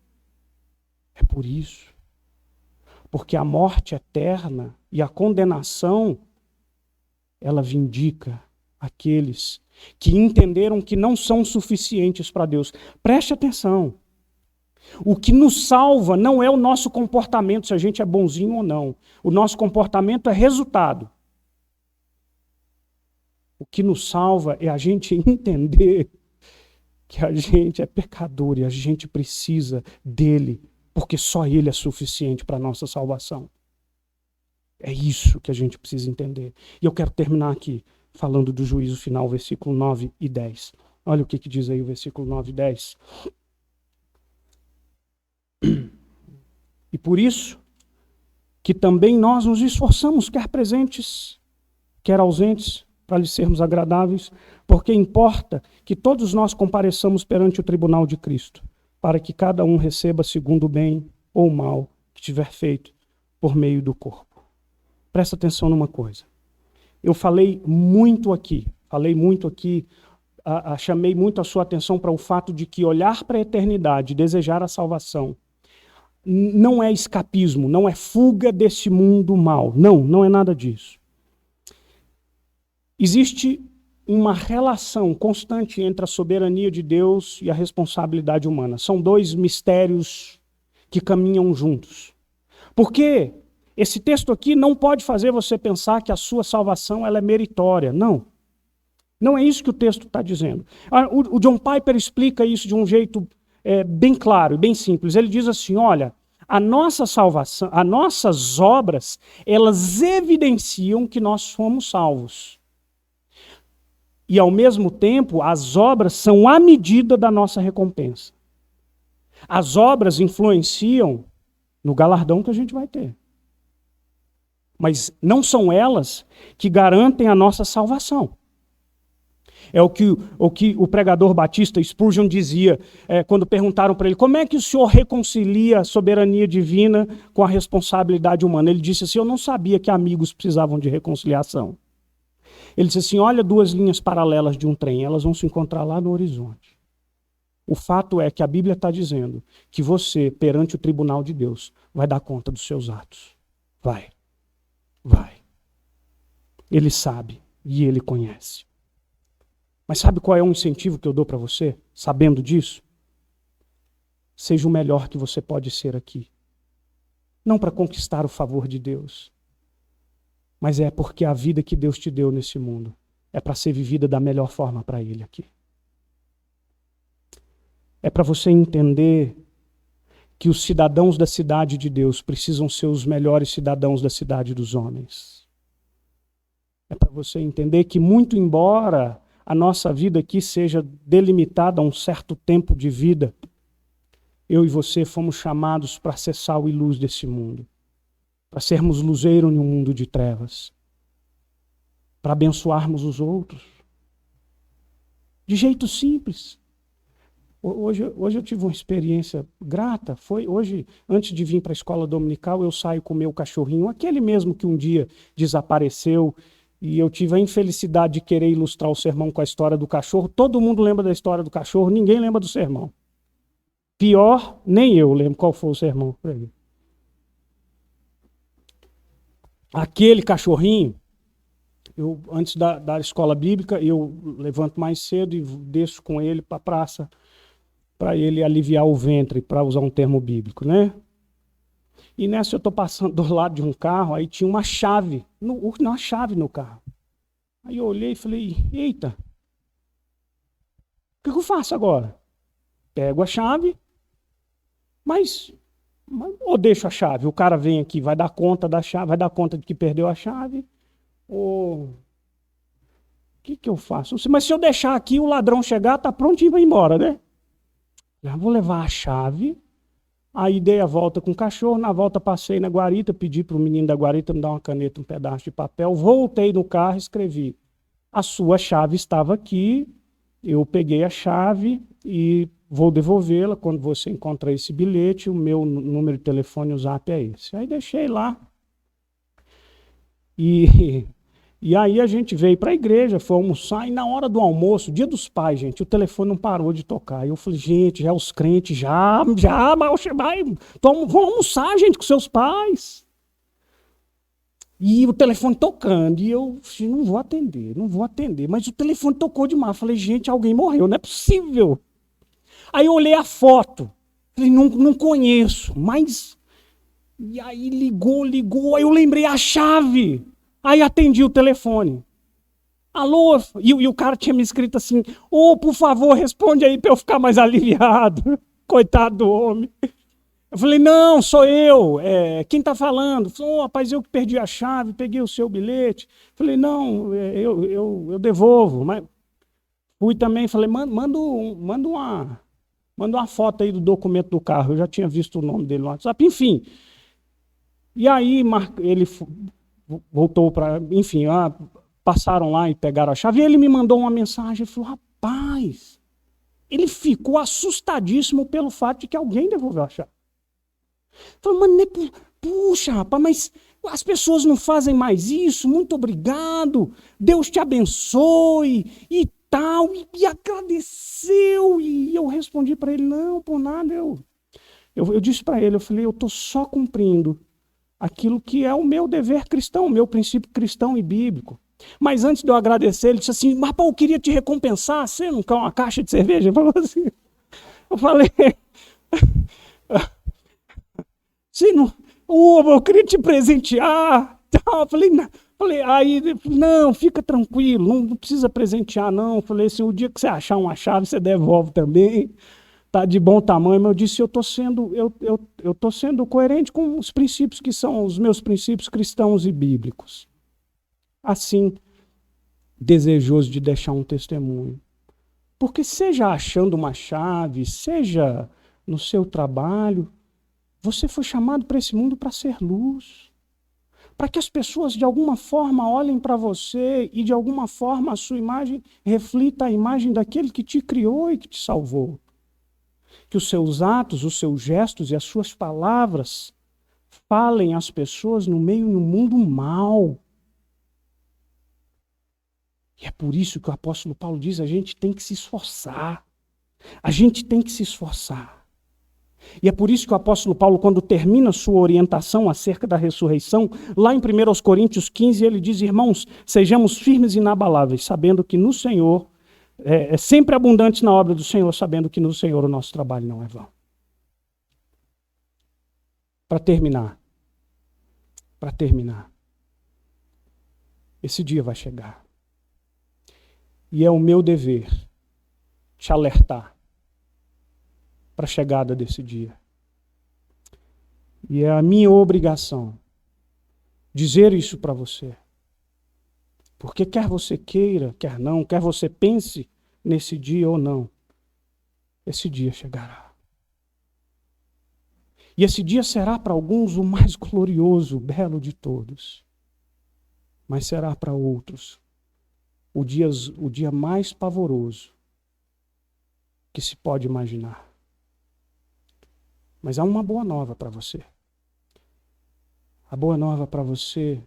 É por isso. Porque a morte eterna e a condenação, ela vindica aqueles que entenderam que não são suficientes para Deus. Preste atenção. O que nos salva não é o nosso comportamento, se a gente é bonzinho ou não. O nosso comportamento é resultado. O que nos salva é a gente entender que a gente é pecador e a gente precisa dele, porque só ele é suficiente para a nossa salvação. É isso que a gente precisa entender. E eu quero terminar aqui falando do juízo final, versículo 9 e 10. Olha o que diz aí o versículo 9 e 10. E por isso que também nós nos esforçamos, quer presentes, quer ausentes, para lhes sermos agradáveis, porque importa que todos nós compareçamos perante o tribunal de Cristo, para que cada um receba segundo o bem ou o mal que tiver feito por meio do corpo. Presta atenção numa coisa. Eu falei muito aqui, chamei muito a sua atenção para o fato de que olhar para a eternidade, desejar a salvação, não é escapismo, não é fuga desse mundo mal. Não é nada disso. Existe uma relação constante entre a soberania de Deus e a responsabilidade humana. São dois mistérios que caminham juntos. Porque esse texto aqui não pode fazer você pensar que a sua salvação ela é meritória. Não. Não é isso que o texto está dizendo. O John Piper explica isso de um jeito bem claro, bem simples. Ele diz assim, olha, a nossa salvação, as nossas obras, elas evidenciam que nós fomos salvos. E, ao mesmo tempo, as obras são a medida da nossa recompensa. As obras influenciam no galardão que a gente vai ter. Mas não são elas que garantem a nossa salvação. É o que o pregador batista Spurgeon dizia quando perguntaram para ele como é que o senhor reconcilia a soberania divina com a responsabilidade humana. Ele disse assim, eu não sabia que amigos precisavam de reconciliação. Ele disse assim, olha 2 linhas paralelas de um trem, elas vão se encontrar lá no horizonte. O fato é que a Bíblia está dizendo que você, perante o tribunal de Deus, vai dar conta dos seus atos. Vai. Ele sabe e ele conhece. Mas sabe qual é um incentivo que eu dou para você, sabendo disso? Seja o melhor que você pode ser aqui. Não para conquistar o favor de Deus, mas é porque a vida que Deus te deu nesse mundo é para ser vivida da melhor forma para Ele aqui. É para você entender que os cidadãos da cidade de Deus precisam ser os melhores cidadãos da cidade dos homens. É para você entender que, muito embora a nossa vida aqui seja delimitada a um certo tempo de vida, eu e você fomos chamados para ser sal e luz desse mundo, para sermos luzeiro em um mundo de trevas, para abençoarmos os outros, de jeito simples. Hoje eu tive uma experiência grata. Hoje, antes de vir para a escola dominical, eu saio com o meu cachorrinho, aquele mesmo que um dia desapareceu, e eu tive a infelicidade de querer ilustrar o sermão com a história do cachorro. Todo mundo lembra da história do cachorro, ninguém lembra do sermão. Pior, nem eu lembro qual foi o sermão. Aquele cachorrinho, antes da escola bíblica, eu levanto mais cedo e desço com ele para a praça, para ele aliviar o ventre, para usar um termo bíblico, né? E nessa eu estou passando do lado de um carro, aí tinha uma chave, uma chave no carro. Aí eu olhei e falei, eita, o que eu faço agora? Pego a chave, mas ou deixo a chave, o cara vem aqui, vai dar conta da chave, vai dar conta de que perdeu a chave, ou o que eu faço? Mas se eu deixar aqui, o ladrão chegar, tá pronto e vai embora, né? Já vou levar a chave. Aí dei a volta com o cachorro, na volta passei na guarita, pedi para o menino da guarita me dar uma caneta, um pedaço de papel, voltei no carro e escrevi, a sua chave estava aqui, eu peguei a chave e vou devolvê-la, quando você encontrar esse bilhete, o meu número de telefone, o zap é esse. Aí deixei lá. E aí a gente veio para a igreja, foi almoçar, e na hora do almoço, dia dos pais, gente, o telefone não parou de tocar. E eu falei, gente, já os crentes, vão almoçar, gente, com seus pais. E o telefone tocando, e eu falei, não vou atender. Mas o telefone tocou demais. Eu falei, gente, alguém morreu, não é possível. Aí eu olhei a foto, falei, não conheço, mas... E aí ligou, aí eu lembrei a chave. Aí atendi o telefone. Alô? E o cara tinha me escrito assim, por favor, responde aí para eu ficar mais aliviado. Coitado do homem. Eu falei, não, sou eu. Quem está falando? Falou, rapaz, eu que perdi a chave, peguei o seu bilhete. Falei, não, eu devolvo. Mas fui também, falei, manda uma foto aí do documento do carro. Eu já tinha visto o nome dele no WhatsApp. Enfim. E aí ele... voltou para, enfim, passaram lá e pegaram a chave, e ele me mandou uma mensagem, ele falou, rapaz, ele ficou assustadíssimo pelo fato de que alguém devolveu a chave. Falei, puxa, rapaz, mas as pessoas não fazem mais isso, muito obrigado, Deus te abençoe, e tal, e agradeceu, e eu respondi para ele, não, por nada, eu disse para ele, eu falei, eu estou só cumprindo aquilo que é o meu dever cristão, o meu princípio cristão e bíblico. Mas antes de eu agradecer, ele disse assim, mas pô, eu queria te recompensar, você não quer uma caixa de cerveja? Ele falou assim. Eu falei, eu queria te presentear. Eu falei, aí, não, fica tranquilo, não precisa presentear não. Eu falei assim, o dia que você achar uma chave, você devolve também. Tá de bom tamanho, mas eu disse, eu estou sendo coerente com os princípios que são os meus princípios cristãos e bíblicos. Assim, desejoso de deixar um testemunho. Porque seja achando uma chave, seja no seu trabalho, você foi chamado para esse mundo para ser luz. Para que as pessoas de alguma forma olhem para você e de alguma forma a sua imagem reflita a imagem daquele que te criou e que te salvou. Que os seus atos, os seus gestos e as suas palavras falem às pessoas no meio de um mundo mau. E é por isso que o apóstolo Paulo diz, a gente tem que se esforçar. A gente tem que se esforçar. E é por isso que o apóstolo Paulo, quando termina sua orientação acerca da ressurreição, lá em 1 Coríntios 15, ele diz, irmãos, sejamos firmes e inabaláveis, sabendo que no Senhor, sempre abundantes na obra do Senhor, sabendo que no Senhor o nosso trabalho não é vão. Para terminar, esse dia vai chegar. E é o meu dever te alertar para a chegada desse dia. E é a minha obrigação dizer isso para você. Porque quer você queira, quer não, quer você pense nesse dia ou não, esse dia chegará. E esse dia será para alguns o mais glorioso, o belo de todos. Mas será para outros o dia mais pavoroso que se pode imaginar. Mas há uma boa nova para você. A boa nova para você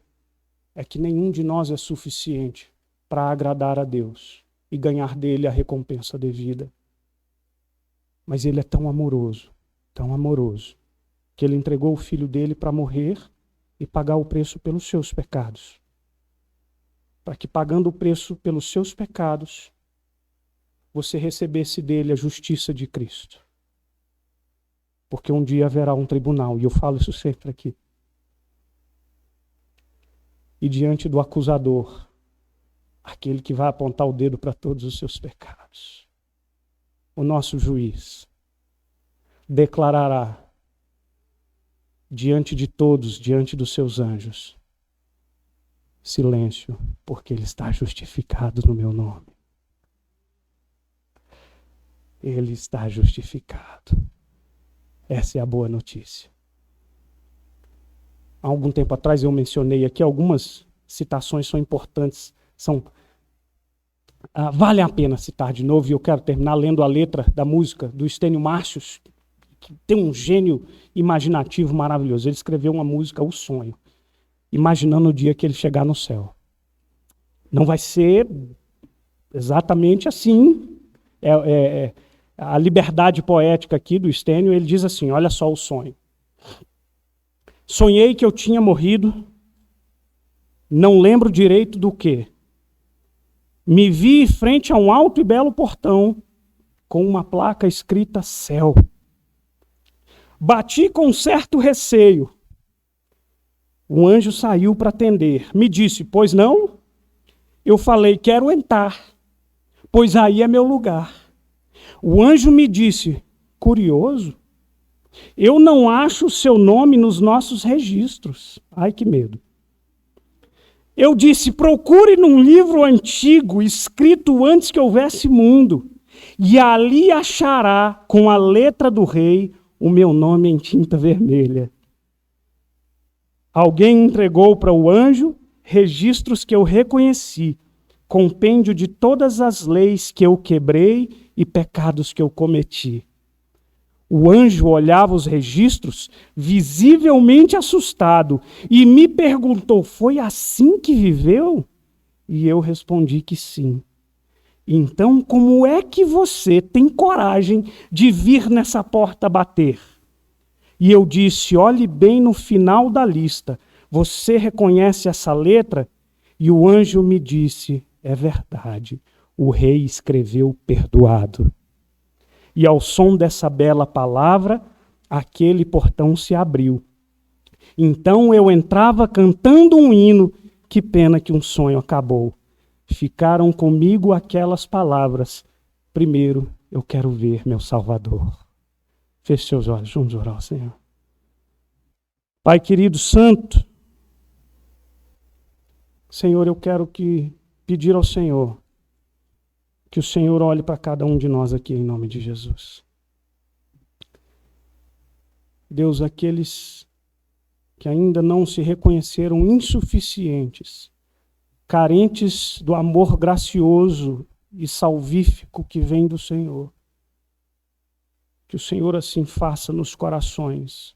é que nenhum de nós é suficiente para agradar a Deus e ganhar dele a recompensa devida. Mas ele é tão amoroso, que ele entregou o filho dele para morrer e pagar o preço pelos seus pecados. Para que, pagando o preço pelos seus pecados, você recebesse dele a justiça de Cristo. Porque um dia haverá um tribunal, e eu falo isso sempre aqui. E diante do acusador, aquele que vai apontar o dedo para todos os seus pecados, o nosso juiz declarará diante de todos, diante dos seus anjos, silêncio, porque ele está justificado no meu nome. Ele está justificado. Essa é a boa notícia. Há algum tempo atrás eu mencionei aqui, algumas citações são importantes, vale a pena citar de novo, e eu quero terminar lendo a letra da música do Estênio Márcios, que tem um gênio imaginativo maravilhoso. Ele escreveu uma música, O Sonho, imaginando o dia que ele chegar no céu. Não vai ser exatamente assim. A liberdade poética aqui do Estênio, ele diz assim, olha só o sonho. Sonhei que eu tinha morrido, não lembro direito do quê. Me vi frente a um alto e belo portão, com uma placa escrita céu. Bati com certo receio. O anjo saiu para atender. Me disse, pois não? Eu falei, quero entrar, pois aí é meu lugar. O anjo me disse, curioso, eu não acho o seu nome nos nossos registros. Ai, que medo. Eu disse, procure num livro antigo, escrito antes que houvesse mundo, e ali achará, com a letra do rei, o meu nome em tinta vermelha. Alguém entregou para o anjo registros que eu reconheci, compêndio de todas as leis que eu quebrei e pecados que eu cometi. O anjo olhava os registros, visivelmente assustado, e me perguntou, foi assim que viveu? E eu respondi que sim. Então, como é que você tem coragem de vir nessa porta bater? E eu disse, olhe bem no final da lista, você reconhece essa letra? E o anjo me disse, é verdade, o rei escreveu perdoado. E ao som dessa bela palavra, aquele portão se abriu. Então eu entrava cantando um hino, que pena que um sonho acabou. Ficaram comigo aquelas palavras, primeiro eu quero ver meu Salvador. Feche seus olhos, vamos orar ao Senhor. Pai querido, santo, Senhor, eu quero que pedir ao Senhor que o Senhor olhe para cada um de nós aqui em nome de Jesus. Deus, aqueles que ainda não se reconheceram insuficientes, carentes do amor gracioso e salvífico que vem do Senhor, que o Senhor assim faça nos corações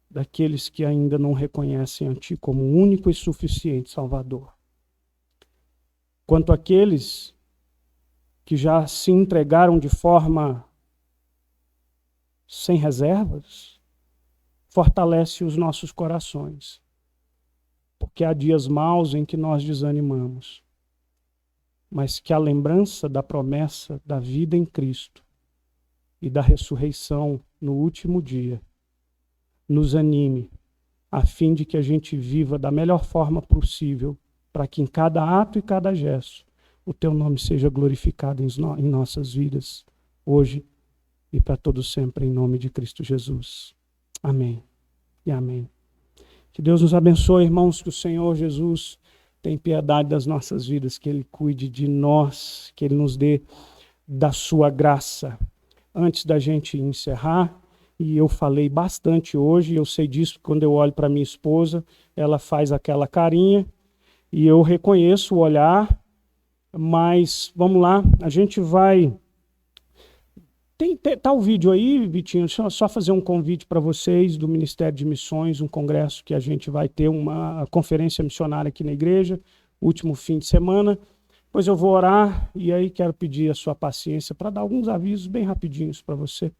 daqueles que ainda não reconhecem a Ti como o único e suficiente Salvador. Quanto àqueles que já se entregaram de forma sem reservas, fortalece os nossos corações, porque há dias maus em que nós desanimamos, mas que a lembrança da promessa da vida em Cristo e da ressurreição no último dia nos anime, a fim de que a gente viva da melhor forma possível, para que em cada ato e cada gesto o Teu nome seja glorificado em nossas vidas, hoje e para todo sempre, em nome de Cristo Jesus. Amém e amém. Que Deus nos abençoe, irmãos, que o Senhor Jesus tenha piedade das nossas vidas, que Ele cuide de nós, que Ele nos dê da sua graça. Antes da gente encerrar, e eu falei bastante hoje, eu sei disso quando eu olho para minha esposa, ela faz aquela carinha, e eu reconheço o olhar, mas vamos lá, a gente vai... Tá o vídeo aí, Vitinho, só fazer um convite para vocês do Ministério de Missões, um congresso que a gente vai ter, uma conferência missionária aqui na igreja, último fim de semana. Depois eu vou orar e aí quero pedir a sua paciência para dar alguns avisos bem rapidinhos para você.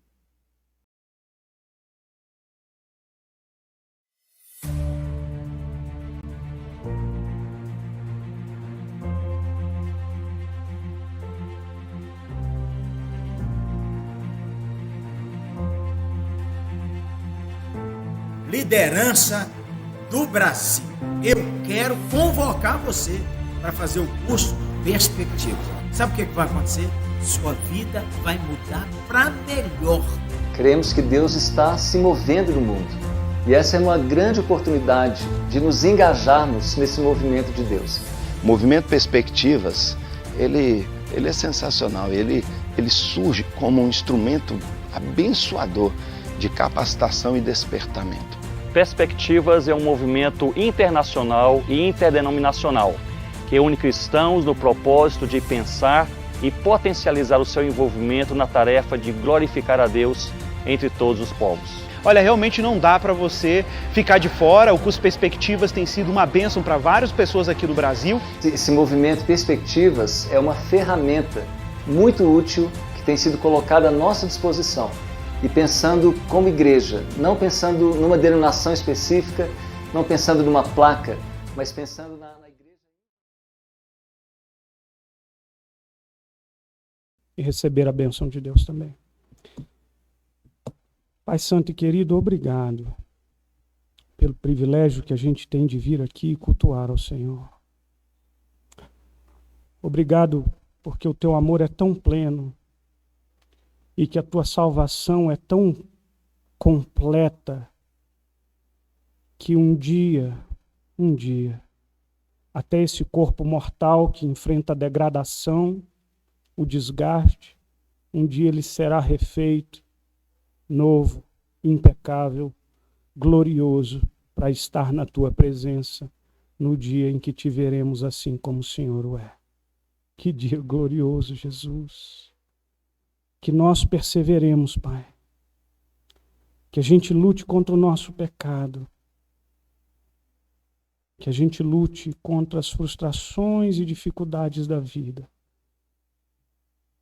Liderança do Brasil. Eu quero convocar você para fazer o curso Perspectiva. Sabe o que vai acontecer? Sua vida vai mudar para melhor. Cremos que Deus está se movendo no mundo. E essa é uma grande oportunidade de nos engajarmos nesse movimento de Deus. O movimento Perspectivas, ele é sensacional. Ele surge como um instrumento abençoador de capacitação e despertamento. Perspectivas é um movimento internacional e interdenominacional que une cristãos no propósito de pensar e potencializar o seu envolvimento na tarefa de glorificar a Deus entre todos os povos. Olha, realmente não dá para você ficar de fora. O curso Perspectivas tem sido uma bênção para várias pessoas aqui no Brasil. Esse movimento Perspectivas é uma ferramenta muito útil que tem sido colocada à nossa disposição. E pensando como igreja, não pensando numa denominação específica, não pensando numa placa, mas pensando na igreja. E receber a bênção de Deus também. Pai Santo e querido, obrigado pelo privilégio que a gente tem de vir aqui e cultuar ao Senhor. Obrigado porque o Teu amor é tão pleno, e que a Tua salvação é tão completa, que um dia, até esse corpo mortal que enfrenta a degradação, o desgaste, um dia ele será refeito, novo, impecável, glorioso, para estar na Tua presença, no dia em que Te veremos assim como o Senhor o é. Que dia glorioso, Jesus! Que nós perseveremos, Pai. Que a gente lute contra o nosso pecado. Que a gente lute contra as frustrações e dificuldades da vida.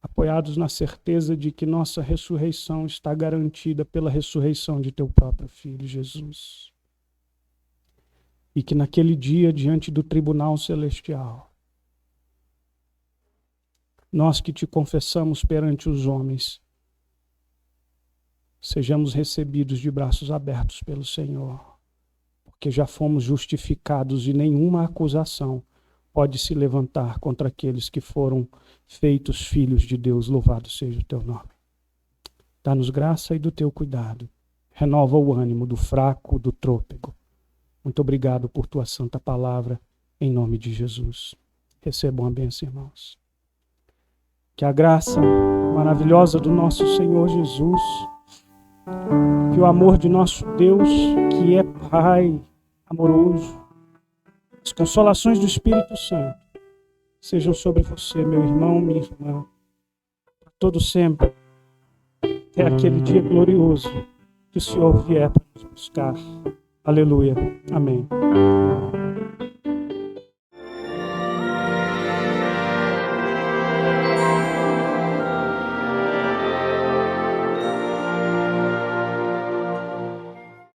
Apoiados na certeza de que nossa ressurreição está garantida pela ressurreição de Teu próprio Filho, Jesus. E que naquele dia, diante do tribunal celestial, nós que Te confessamos perante os homens, sejamos recebidos de braços abertos pelo Senhor, porque já fomos justificados e nenhuma acusação pode se levantar contra aqueles que foram feitos filhos de Deus. Louvado seja o Teu nome. Dá-nos graça e do Teu cuidado. Renova o ânimo do fraco, do trôpego. Muito obrigado por Tua santa palavra, em nome de Jesus. Recebam a bênção, irmãos. Que a graça maravilhosa do nosso Senhor Jesus, que o amor de nosso Deus, que é Pai amoroso, as consolações do Espírito Santo, sejam sobre você, meu irmão, minha irmã, para todo sempre, até aquele dia glorioso que o Senhor vier para nos buscar. Aleluia. Amém.